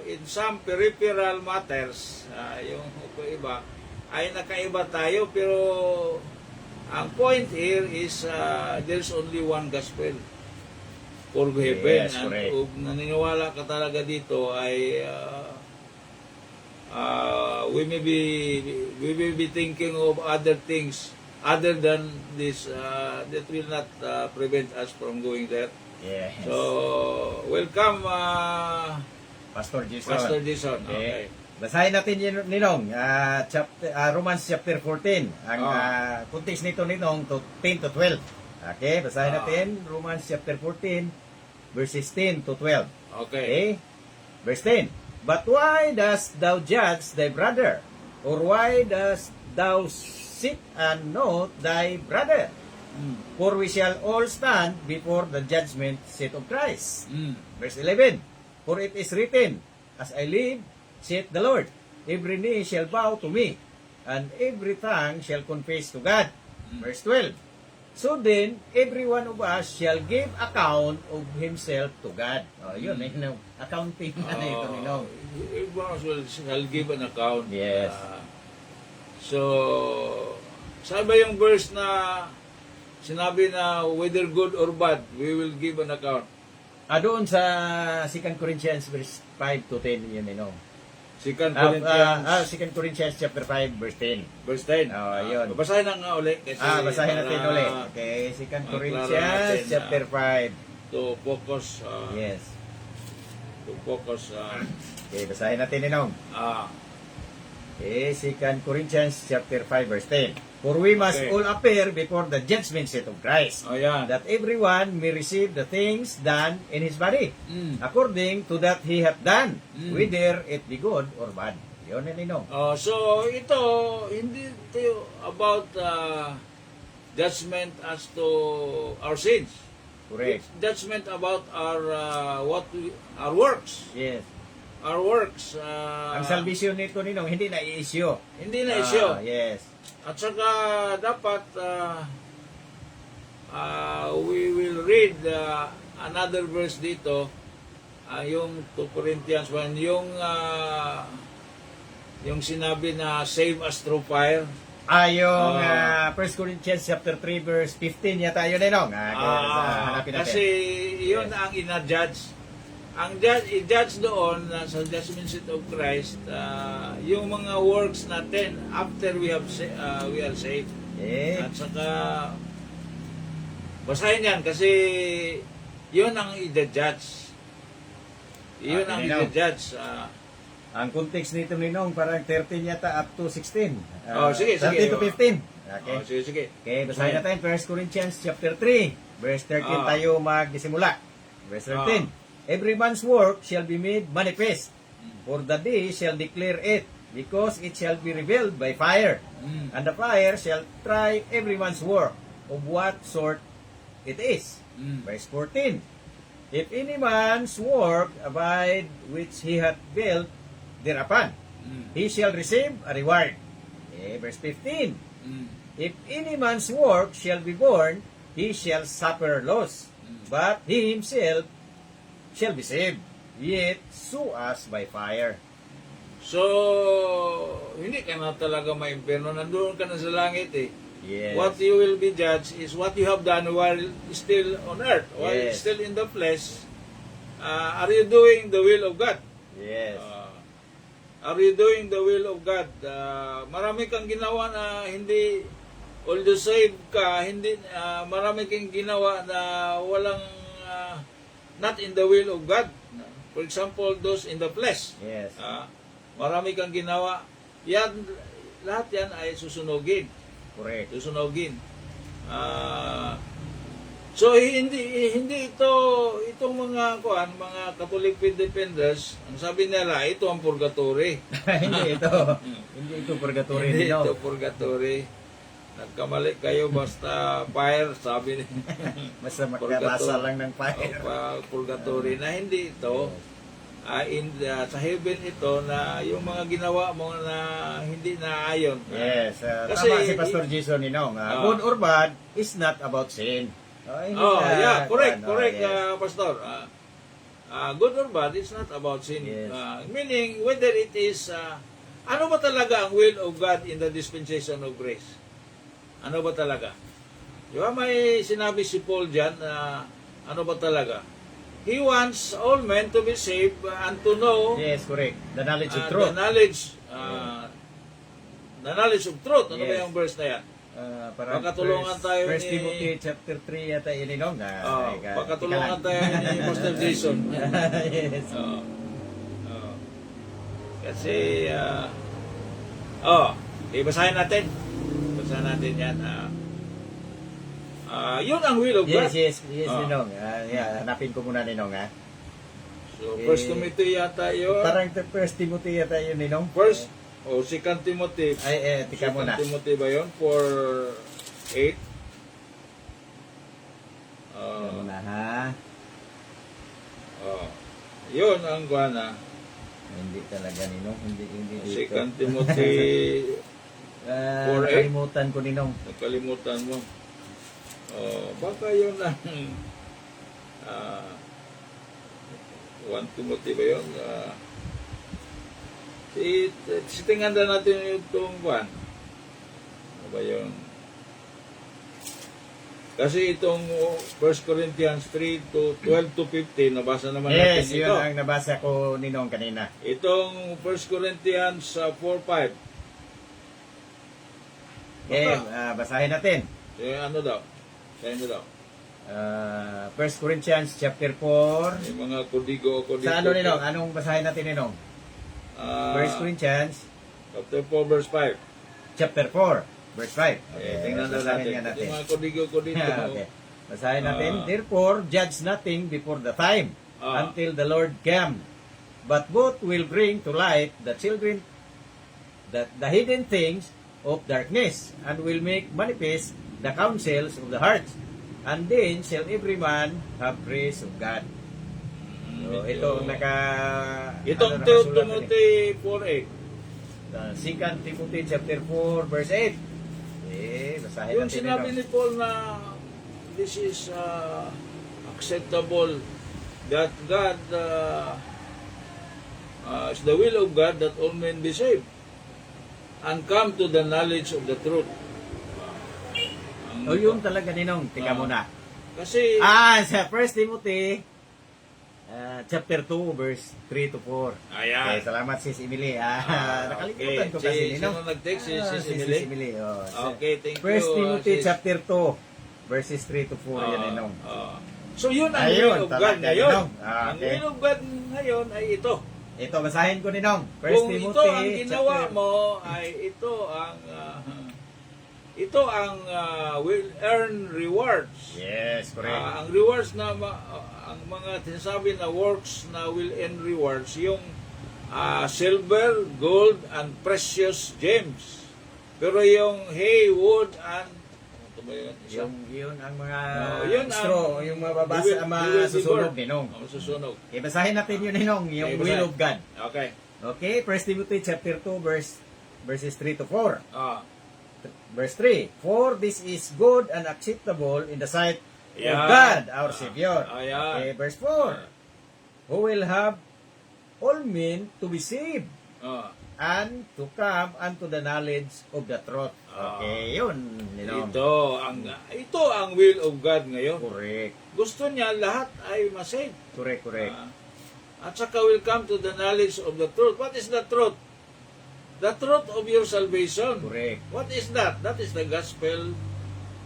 in some peripheral matters, yung iba, ay nakaiba tayo, pero ang point here is there's only one gospel for heaven. Yes, And correct. kung naniniwala ka talaga dito ay we may be thinking of other things other than this that will not prevent us from going there. Yes. So, welcome, Pastor Jason. Pastor Jason. Okay. Basahin natin yun, Ninong, Romans chapter 14. Ang context nito, Ninong, 10 to 12. Okay, basahin natin Romans chapter 14, verses 10 to 12. Okay. Okay? Verse 10. But why dost thou judge thy brother? Or why dost thou sit and note thy brother? For we shall all stand before the judgment seat of Christ. Verse 11. For it is written, As I live, saith the Lord, every knee shall bow to me, and every tongue shall confess to God. Verse 12. So then, every one of us shall give account of himself to God. Yun, accounting na ito, Ninong. Everyone shall give an account. Yes. So, saan ba yung verse na sinabi na whether good or bad, we will give an account? Doon sa 2 Corinthians verse 5 to 10, yun, Ninong. 2 Corinthians 2 Corinthians chapter 5 verse 10. verse 10. Yun. Basahin na nga ulit. Kasi Basahin natin para ulit. Okay, 2 maklaro Corinthians natin, chapter 5. To focus. Yes. To focus. Okay, basahin natin, Ninong. Okay, 2 Corinthians chapter 5 verse 10. For we must Okay. all appear before the judgment seat of Christ, Ayan. that everyone may receive the things done in his body, Mm. according to that he hath done, Mm. whether it be good or bad. Yun na, Ninong. So ito, hindi ito about judgment as to our sins. Correct. It's judgment about our our works. Yes. Our works. Ang salvation nito, Ninong, hindi na i-issue. Hindi na issue. Yes. At saka dapat we will read another verse dito, yung 2 Corinthians 1, yung sinabi na save us through fire. Yung 1 Corinthians chapter 3 verse 15 yata yun, Ninong. Hanapin natin. Kasi yun ang ina-judge. Ang i-judge doon sa judgment seat of Christ, yung mga works natin after we are saved. At saka basahin yan kasi yun ang i-judge. Yun ang i-judge. Ang context nito, Ninong, parang 13 yata up to 16. Sige. 13 to 15. Okay. Sige. Okay, basahin natin 1 Corinthians chapter 3, verse 13 tayo magdisimula. Verse 13. Every man's work shall be made manifest, for the day shall declare it, because it shall be revealed by fire. And the fire shall try every man's work, of what sort it is. Verse 14. If any man's work abide which he hath built thereupon, he shall receive a reward. Verse 15. If any man's work shall be born, he shall suffer loss, but he himself shall be saved, yet sue us by fire. So, hindi ka na talaga maimpierno. Nandoon ka na sa langit eh. Yes. What you will be judged is what you have done while still on earth, while Yes. still in the flesh. Are you doing the will of God? Yes. Are you doing the will of God? Marami kang ginawa na hindi, although saved ka, hindi, marami kang ginawa na walang, not in the will of God. For example, those in the flesh. Yes. Marami kang ginawa. Yan, lahat yan ay susunugin. Correct. Susunugin. So hindi itong mga mga Catholic faith defenders, ang sabi nila ito ang purgatory. Hindi ito. Hindi ito purgatory, Hindi Ninong. ito purgatory. Nagkamali kayo basta fire, sabi Basta magkarasa lang ng fire. purgatory na hindi ito. sa heaven ito na yung mga ginawa mo na hindi naayon. Yes, Kasi- tama si Pastor Jason Ninong. Good or bad is not about sin. Hindi na- Yeah, correct, yes. Pastor. Good or bad, it's not about sin. Yes. Meaning, whether it is, ano ba talaga ang will of God in the dispensation of grace? Ano ba talaga? Di ba may sinabi si Paul dyan na ano ba talaga? He wants all men to be saved and to know Yes, correct. The knowledge of the truth. knowledge of truth. Ano ba Yes. yung verse na yan? Parang Pagkatulungan tayo First ni- Timothy chapter 3 yata yun, Ninong. Pagkatulungan tayo ni Pastor Jason. Yes. Oo. Kasi, basahin natin. Basahin natin yan. Yun ang will of God. Yes, Ah. Ninong. Hanapin ko muna, Ninong, ha? So, First Timothy yata yun. Parang First Timothy yata yun, Ninong. First, Second Timothy. Tika muna. Second Timothy ba yun? 4:8. Tika muna, ha? Yun ang guana. Hindi talaga, Ninong. Hindi dito. Second Timothy. 4:8. Kalimutan ko, Ninong. Nakalimutan mo. Baka yun lang. 1 Timothy ba yun? Sitingan na natin itong buwan. Ano ba yun? Kasi itong 1 Corinthians 3:12 to 15, nabasa naman natin Yes, ito. yun ang nabasa ko, Ninong, kanina. Itong 1 Corinthians 4:5. Okay, basahin natin. Ano daw? Sa inyo daw? 1 Corinthians chapter 4. Yung mga kudigo. Sa ano, Ninong? Anong basahin natin, Ninong? 1 Corinthians Chapter 4, verse 5. chapter 4, verse 5. Okay, tingnan na basahin natin. nga Yung mga kudigo. Okay. Basahin natin. Therefore, judge nothing before the time, Ah. until the Lord come. But both will bring to light the children, the hidden things of darkness, and will make manifest the counsels of the hearts. And then shall every man have praise of God. So, ito Itong nakasulat Timothy 4:8. 2 Timothy chapter 4 verse 8. Basahin Yung natin sinabi ito. ni Paul na this is acceptable, that God is the will of God that all men be saved and come to the knowledge of the truth. Yung talaga, Ninong. Tika muna. Kasi Sa 1 Timothy chapter 2 verse 3 to 4. Ayan. Okay, salamat sis Emily. Nakalimutan ko okay. kasi, Sino Ninong. nag-text? Si Sis Emily? Emily. Okay, thank you. 1 Timothy sis. chapter 2 verses 3 to 4 yan, Ninong. So yun ang Ayun, will of God talaga, ngayon. Ninong. Ang Okay. will of God ngayon ay ito. Ito, basahin ko, Ninong. 1 Kung Timothy ito ang ginawa chapter- mo ay ito ang will earn rewards. Yes, correct. Ang rewards na ang mga sinasabi na works na will earn rewards yung silver, gold, and precious gems. Pero yung hay, wood, and ano ba yun? Isa? Yun ang mga Yun ang straw, yung mababasa, susunog, Ninong. Susunog. Okay, basahin natin yun, Ninong, yung Okay, will basahin. of God. Okay. Okay, 1 Timothy chapter 2 verses 3 to 4. Verse 3, for this is good and acceptable in the sight of Ayan. God, our Savior. Ayan. Okay, verse 4, who will have all men to be saved and to come unto the knowledge of the truth. Okay, yun. Ninong. Ito ang will of God ngayon. Correct. Gusto niya lahat ay masave. Correct. At saka will come to the knowledge of the truth. What is the truth? The truth of your salvation. Correct. What is that? That is the gospel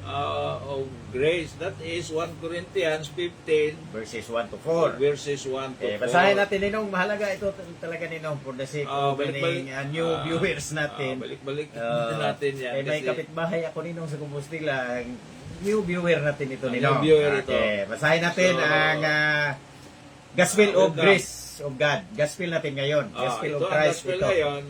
of grace. That is 1 Corinthians 15 Verses 1 to 4. verses 1 to 4. Basahin natin, Ninong. Mahalaga ito talaga, Ninong, for the sake of balik-balik. new viewers natin. Balik-balik Eh, natin yan. may kasi- kapitbahay ako, Ninong, sa Compostela. New viewer natin ito, New Ninong. viewer ito. Okay, basahin natin So, ang Gospel of welcome. Grace of God. Gospel natin ngayon. Gospel ito of ang Christ. gospel Ito. ngayon.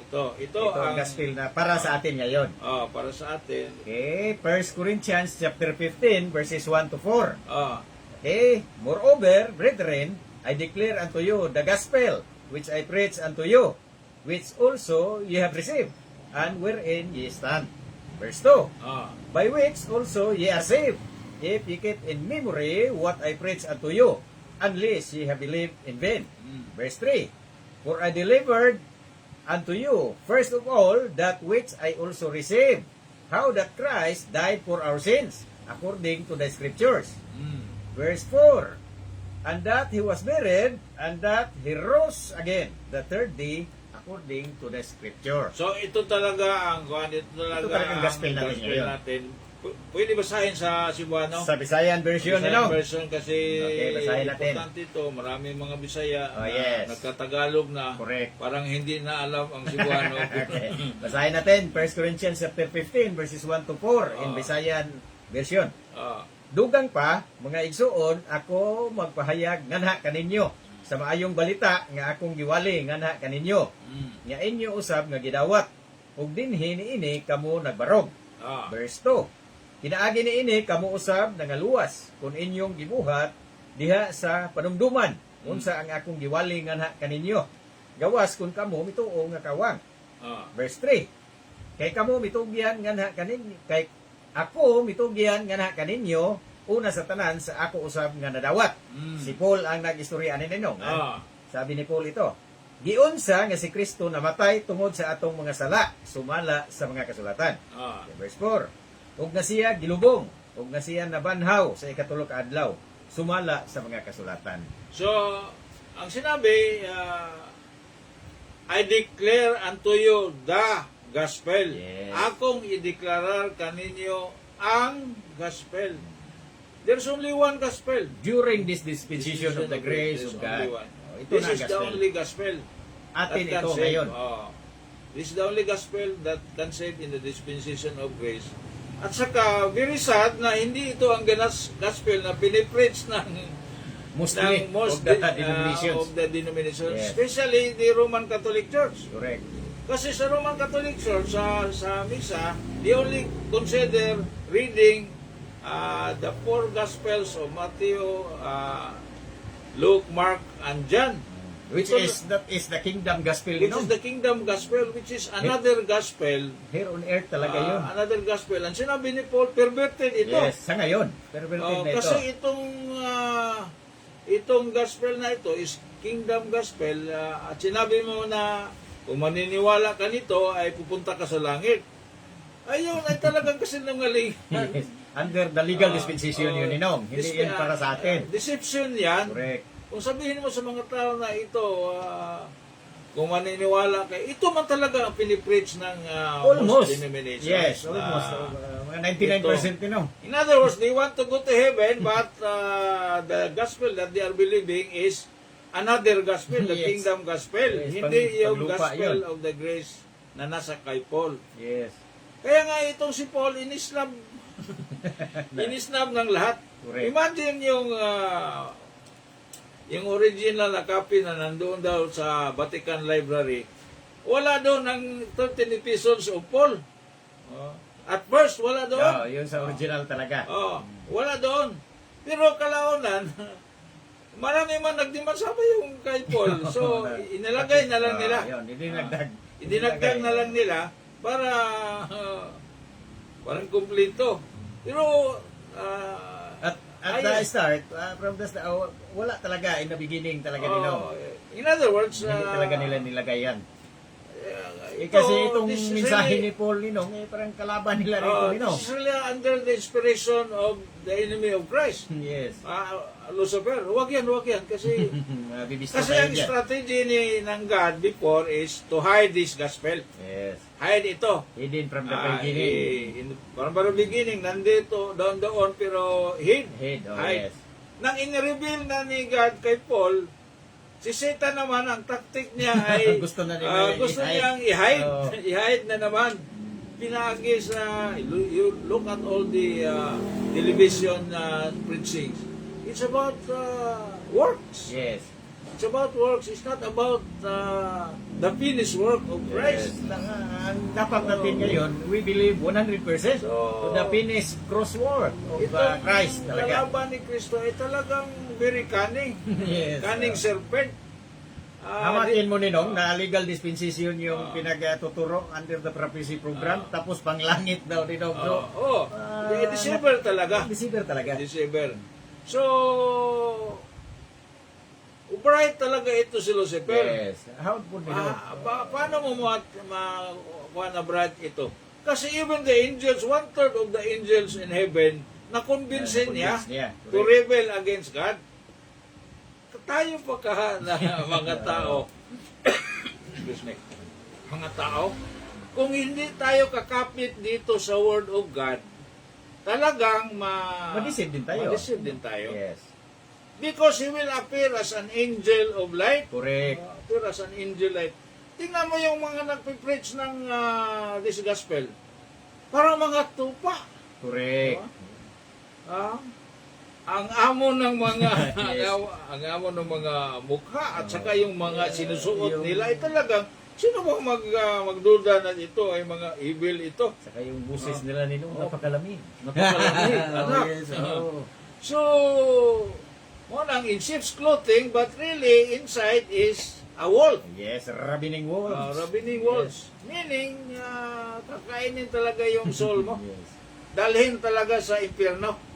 Ito Ito ang gospel na para sa atin ngayon. para sa atin. Okay, 1 Corinthians chapter 15 verses 1 to 4. Ah, Okay, moreover, brethren, I declare unto you the gospel which I preach unto you, which also ye have received, and wherein ye stand. Verse 2. Ah. By which also ye are saved, if ye keep in memory what I preach unto you, unless ye have believed in vain. Verse 3. For I delivered unto you first of all that which I also received, how that Christ died for our sins, according to the Scriptures. Verse 4. And that he was buried, and that he rose again the third day, according to the Scripture. So ito talaga ang talagang gospel natin ngayon. natin. Pwede basahin sa Cebuano? Sa Visayan version, Visayan ano? version kasi Okay, basahin natin. importante ito. Maraming mga Bisaya Oh, na yes. nagtatagalog na Correct. parang hindi na alam ang Cebuano. Okay. Basahin natin 1 Corinthians chapter 15 verses 1 to 4 in Ah. Visayan version. Ah, Dugang pa, mga igsuon, ako magpahayag nganha kaninyo sa maayong balita nga akong giwali nganha kaninyo. Nga inyo usab nga gidawat. Ug dinhi niini kamo nagbarog. ah, Verse 2. Kinaagi niini kamo usab nangaluwas kung inyong gibuhat diha sa panumduman unsa ang akong giwali nganha kaninyo. Gawas kung kamo mituo nga kawang. ah. Verse 3. Kay kamo mitugyan nganha kaninyo, kay ako mitugyan nganha kaninyo una sa tanan sa ako usab nga nadawat. Si Paul ang nag-istorya ani ninyo. Ah. Sabi ni Paul ito, giunsa nga si Kristo namatay tungod sa atong mga sala, sumala sa mga kasulatan. Ah. Verse 4. Ug nga siya gilubong, ug nga siya nabanhaw sa ikatulo ka adlaw, sumala sa mga kasulatan. So, ang sinabi, I declare unto you the gospel. Yes. Akong ideklarar kaninyo ang gospel. There's only one gospel. During this dispensation of the grace There's of only God. one. Ito This na is the gospel. only gospel. Atin that can ito save. ngayon. This is the only gospel that can save in the dispensation of grace. At saka, very sad na hindi ito ang gospel na pinipreach ng Mostly most of the denominations. of the denominations, Yes. especially the Roman Catholic Church. Correct. Kasi sa Roman Catholic Church, sa misa, they only consider reading the four Gospels of Matthew, Luke, Mark, and John. Which Ito is, that is the kingdom gospel, which you know? is the kingdom gospel, which is another gospel. Here on earth talaga yun. Another gospel. Ang sinabi ni Paul, perverted ito. Yes, sa ngayon. Perverted na ito. Kasi itong gospel na ito is kingdom gospel at sinabi mo na kung maniniwala ka nito ay pupunta ka sa langit. Ayun ay talagang kasinungalingan. Yes. Under the legal dispensation yun, Ninong. Hindi yan para sa atin. Deception yan. Correct. Kung sabihin mo sa mga tao na ito, kung maniniwala ka, ito man talaga ang pinipreach ng most Almost. denominations. Yes, almost. Mga 99% Ninong. In other words, they want to go to heaven, but the gospel that they are believing is another gospel, the Yes. kingdom gospel. Yes, Hindi yung paglupa gospel yun. of the grace na nasa kay Paul. Yes. Kaya nga itong si Paul, inisnab ng lahat. Correct. Imagine yung original na copy na nandoon daw sa Vatican Library. Wala doon ang 13 epistles of Paul. At first, wala doon. Oh, yun sa original talaga. Wala doon. Pero kalaunan, marami man nagdemand sabi yung kay Paul. So, inilagay na lang nila. Yun, idinagdag. Idinagdag na lang nila para parang kumpleto. Pero, At the start, from the start, wala talaga in the beginning talaga nila. in other words, Hindi talaga nila nilagay yan. ito, Kasi itong this is mensahe really- ni Paul Ninong, parang kalaban nila rito, Ninong. this is really under the inspiration of the enemy of Christ. Yes. Lucifer, huwag yan. Kasi Bibista Kasi tayo ang dyan. strategy ng God before is to hide this gospel. Yes. Hide ito. Hidden from the beginning. From the beginning, nandito, doon, pero hide. Yes. Nang in-reveal na ni God kay Paul, si Satan naman, ang tactic niya ay Gusto na nila gusto i-hide. niyang i-hide. Oo. I-hide na naman. Pinagi sa, you look at all the television preachings. It's about works. Yes. It's about works. It's not about the finished work of Christ. Yes. Ang dapat natin ngayon, we believe 100% So, to the finished cross work of Itong Christ talaga. kalaban ni Kristo ay talagang very cunning. Yes. Cunning serpent. Hamatin mo ninong na legal dispensation yung pinagtuturo under the prophecy program, tapos panglangit daw ninong, bro. Deceiver talaga. Deceiver talaga. Deceiver. So, bright talaga ito si Lucifer. Yes. How would we know? Paano mo na bright ito? Kasi even the angels, 1/3 of the angels in heaven, na-convince niya to rebel against God. Tayo pa na mga tao, excuse me, mga tao, kung hindi tayo kakapit dito sa Word of God, talagang Madeceive din tayo. Madeceive din tayo. Yes. Because He will appear as an angel of light. Correct. Appear as an angel light. Tingnan mo yung mga nagpipreach ng this gospel. Parang mga tupa. Correct. Ang amo ng mga Yes. ang amo ng mga mukha at saka yung mga sinusuot nila ay talagang sino bang magduda na ito ay mga evil ito. Saka yung buses nila ninong napakalamig. Napakalamig, anak. Yes. Oh. So, mo in sheep's clothing but really inside is a wolf. Yes, rabbining wolves. Rabbining wolves. Meaning, kakainin talaga yung soul mo. Yes. Dalhin talaga sa impyerno.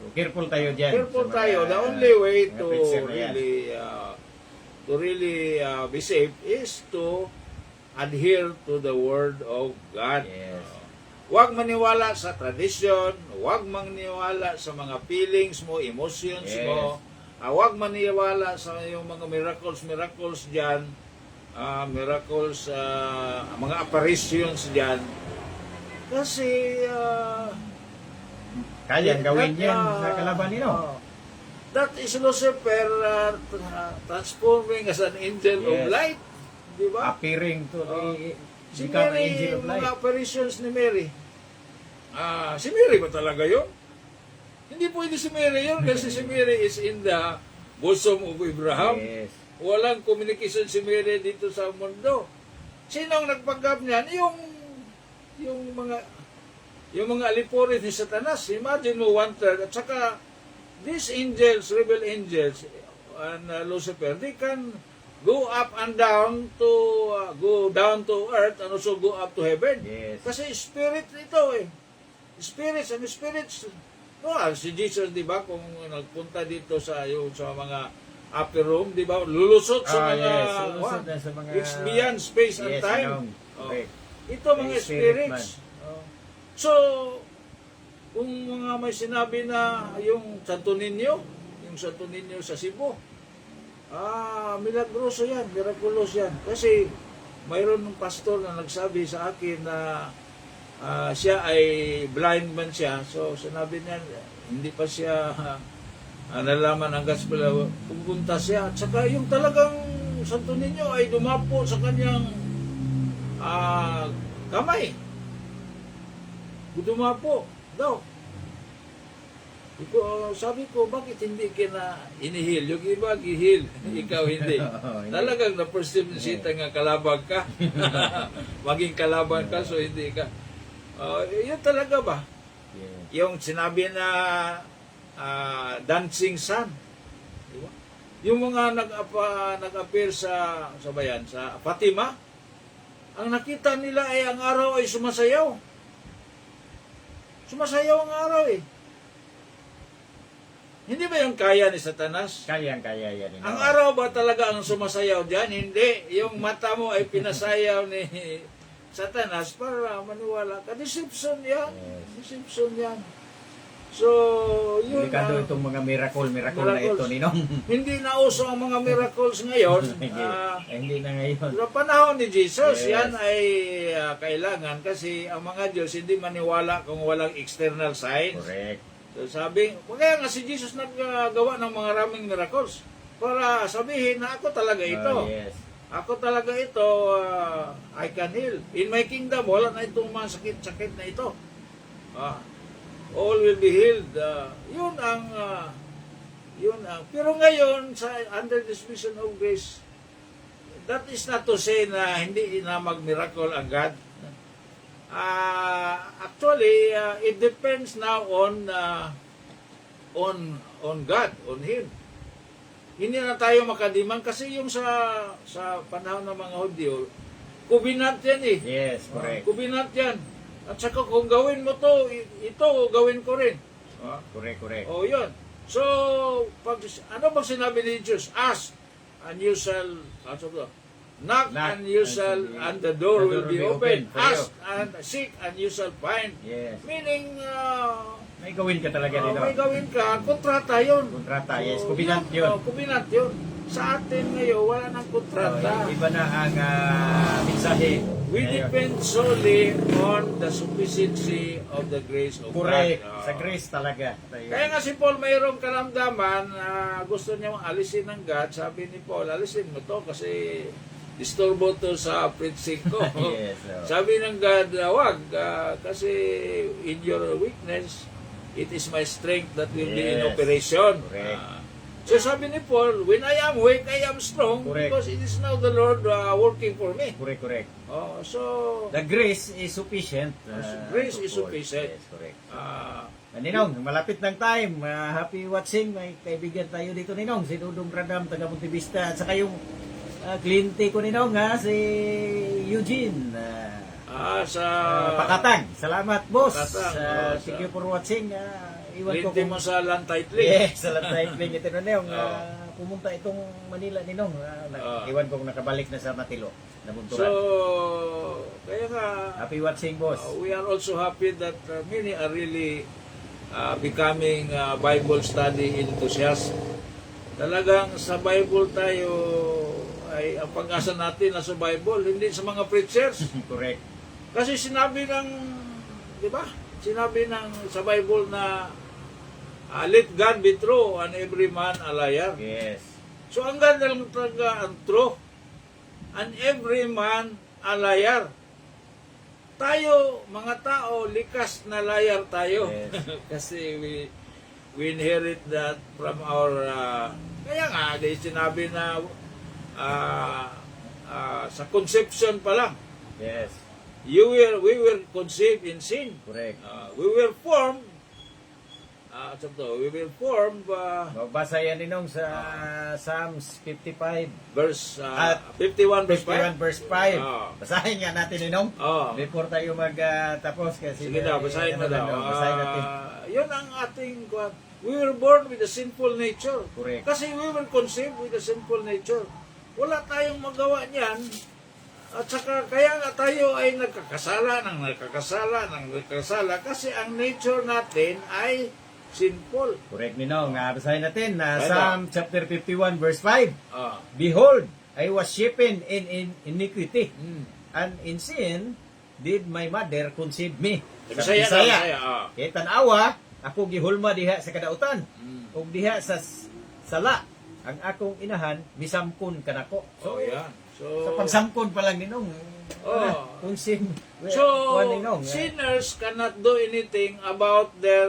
So, careful tayo dyan. Careful sa mga- tayo. The only way mga to preacher na yan. really be safe is to adhere to the word of God. Yes. Huwag maniwala sa tradition, huwag maniwala sa mga feelings mo, emotions Yes. mo. Huwag maniwala sa yung mga miracles diyan, miracles, mga apparitions diyan. Kasi Kayang gawin yan sa kalaban nino. That is Lucifer transforming as an angel of Yes. light. Di ba? Appearing to Si become an Mary, angel of light. mga apparitions ni Mary. Si Mary ba talaga yun? Hindi pwede si Mary yun kasi si Mary is in the bosom of Abraham. Yes. Walang communication si Mary dito sa mundo. Sino ang nagpanggap niyan? Yung mga alipurit ni Satanas. Imagine mo 1/3 at saka these angels, rebel angels and Lucifer, they can go up and down to go down to earth and also go up to heaven. Yes. Kasi spirit ito eh. Spirits and spirits. Si Jesus, di ba, kung nagpunta dito sa mga upper room, di ba, lulusot sa mga, yes. Lulusot na sa mga it's beyond space and yes, time. no. Correct. Ito mga May spirit spirits. So, kung mga may sinabi na yung Santo Niño sa Cebu, milagroso yan, miraculous yan. Kasi mayroon ng pastor na nagsabi sa akin na siya ay blind man siya. So, sinabi niya, hindi pa siya nalaman ang gospel. Pupunta siya. At saka yung talagang Santo Niño ay dumapo sa kanyang kamay. Dumapo daw. Sabi ko, bakit hindi ka inihil? Yung iba, gihil. Ikaw hindi. Talagang na-perceive nga kalabag ka. Maging kalaban ka, so hindi ka. Yun talaga ba? Yeah. Yung sinabi na dancing sun. Diba? Yung mga nag-appear sa bayan, sa Fatima, ang nakita nila ay ang araw ay sumasayaw. Sumasayaw ang araw eh. Hindi ba yung kaya ni Satanas? Kayang-kaya yan. Ang araw ba talaga ang sumasayaw dyan? Hindi. Yung mata mo ay pinasayaw ni Satanas para maniwala ka. Deception yan. Yes. Deception yan. So, yun Delikado itong mga miracle na ito, Ninong. Hindi na uso ang mga miracles ngayon. Hindi na ngayon. Sa panahon ni Jesus, Yes. yan ay kailangan kasi ang mga Diyos hindi maniwala kung walang external signs. Correct. So sabi, kaya nga si Jesus naggawa ng mga raming miracles para sabihin na ako talaga ito. Yes. Ako talaga ito, I can heal. In my kingdom, wala na itong mga sakit-sakit na ito. All will be healed. Yun ang, pero ngayon, under this vision of grace, that is not to say na hindi na mag-miracle ang God. Actually, it depends now on on God, on Him. Hindi na tayo makadiman kasi yung sa panahon ng mga Hudyo, covenant yan eh. Yes, correct. Covenant yan. At saka kung gawin mo to, ito gawin ko rin. Correct. O yun. So, ano bang sinabi ni Jesus? Ask and you shall, knock and you shall, and the door will be open. Ask and seek and you shall find. Yes. Meaning, May gawin ka talaga nino. may gawin ka, kontrata yun. Kontrata, yes. Covenant yun. Covenant yun. Sa atin ngayon, wala nang kontrata. Iba na ang mensahe. We Ngayon. depend solely on the sufficiency of the grace of Correct. God. Sa grace talaga. Kaya nga si Paul mayroong karamdaman na gusto niya alisin ng God. Sabi ni Paul, alisin mo to kasi disturbo to sa preaching ko. Yes, Sabi ng God, wag, kasi in your weakness, it is my strength that will be in Yes. operation. Correct. So sabi ni Paul, when I am weak, I am strong Correct. because it is now the Lord working for me. Correct. So, The grace is sufficient. Grace to is Paul. sufficient. Yes, correct. ah, Ninong, malapit ng time. Happy watching. May kaibigan tayo dito, Ninong. Si Dudong Radam, taga Montevista. At saka yung kliyente ko, Ninong, si Eugene. sa Pakatang. Salamat, boss. Pakatang, Thank you for watching. Iwan ko linti kung... mo sa Lantaytling. Yes, sa Lantaytling ito, Ninong. Oo. Pumunta itong Manila, Ninong. Oo. Iwan ko kung nakabalik na sa Matilo. So, Nabunturan. kaya nga, Happy watching, boss. we are also happy that many are really becoming Bible study enthusiasts. Talagang sa Bible tayo ay ang pag-asa natin nasa Bible, hindi sa mga preachers. Correct. Kasi sinabi ng, di ba? Sinabi ng sa Bible na let God be true and every man a liar. Yes. So ang ganda lang talaga ang true and every man a liar. Tayo, mga tao, likas na liar tayo. Yes. Kasi we inherit that from our kaya nga, di sinabi na sa conception pa lang, Yes. we were conceived in sin. Correct. We were formed we were formed Magbasa yan ninong sa Psalms 55 verse At 51 verse 51 5. verse 5. Ah. Basahin nga natin ninong. Oh. Before tayo magtapos kasi Sige daw, basahin mo daw. Basahin natin. Yun ang ating we were born with a sinful nature. Correct. Kasi we were conceived with a sinful nature. Wala tayong magawa niyan. At saka kaya nga tayo ay nagkakasala kasi ang nature natin ay sinful. Correct ninong. Basahin natin na Ayun Psalm chapter 51 verse 5. Ah. Behold, I was shapen in iniquity, Mm. and in sin did my mother conceive me. Sa Bisaya. Bisaya. Ah. Kaya tanawa, ako gihulma diha sa kadautan. Mm. Ug diha sa sala, ang akong inahan, misamkon kanako. So, yan. So, Sa pagsamkon pa lang ninong. Kung sin, kuwan ninong. sinners cannot do anything about their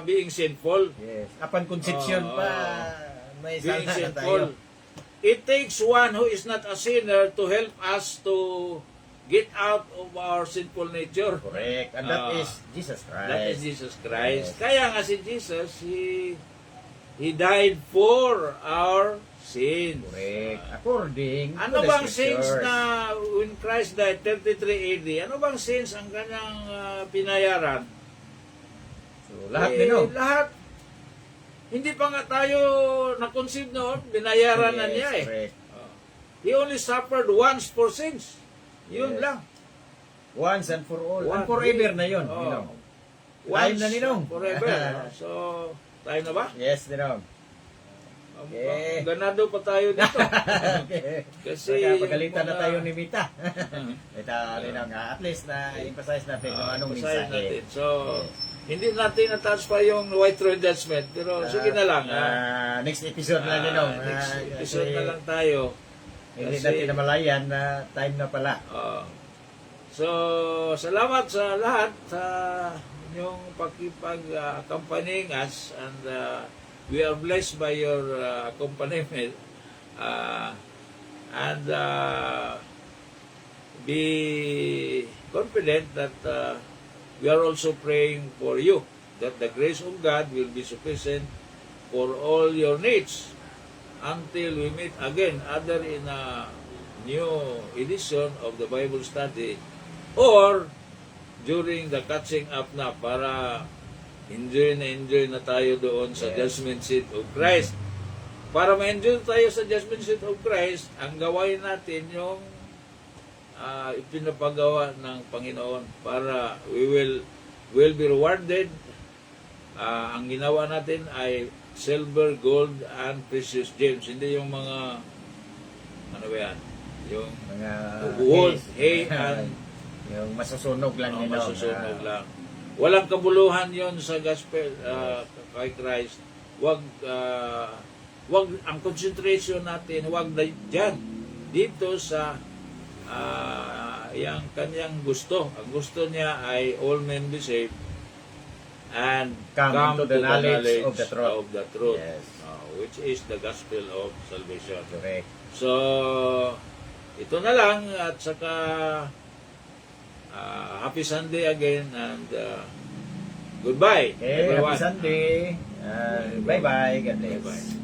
being sinful. Yes. Apan konsepsyon pa, may Being sana na tayo. sinful. It takes one who is not a sinner to help us to get out of our sinful nature. Correct. And that Ah. is Jesus Christ. That is Jesus Christ. Yes. Kaya nga si Jesus, He died for our sins. Correct. According Ano to the bang sins scriptures. na when Christ died 33 AD? Ano bang sins ang kanyang pinayaran? So, lahat ninong. Lahat. Hindi pa nga tayo na-conceive noon, binayaran na niya eh. Correct. He only suffered once for sins. Yun Yes. lang. Once and for all. And One- forever na yun. Oh. Ninong. Once Time na ninong. Forever. So, time na ba? Yes, ninong. Okay. Ganado pa tayo dito. Okay. Kasi Saka pagalitan yung na mga- tayo ni Mita. Ito, ninong. At least na emphasize natin kung anong basahin mensahe. natin. So, hindi natin na-touch pa yung white throne judgment. Pero sige na lang. Next episode na ninong. Next episode Kasi na lang tayo. Hindi Kasi- natin namalayan na time na pala. So, salamat sa lahat sa inyong pakipag-accompanying us and we are blessed by your accompaniment and be confident that we are also praying for you that the grace of God will be sufficient for all your needs until we meet again, either in a new edition of the Bible study or during the catching up na para enjoy na tayo doon sa Yes. judgment seat of Christ. Para ma-enjoy tayo sa judgment seat of Christ, ang gawain natin yung ipinapagawa ng Panginoon para we will be rewarded. Ang ginawa natin ay silver, gold, and precious gems. Hindi yung mga ano ba yan? Yung Mga wood, hay, hay, and yung masusunog lang nila. masusunog lang. Walang kabuluhan yon sa gospel kay Christ. Wag ang concentration natin wag na diyan dito sa yang kanyang gusto. Ang gusto niya ay all men be saved and Come to the knowledge of the truth. Yes. Which is the gospel of salvation. Correct. So, ito na lang at saka happy Sunday again and goodbye Okay, everyone. happy Sunday. Bye-bye. God bless. Bye-bye.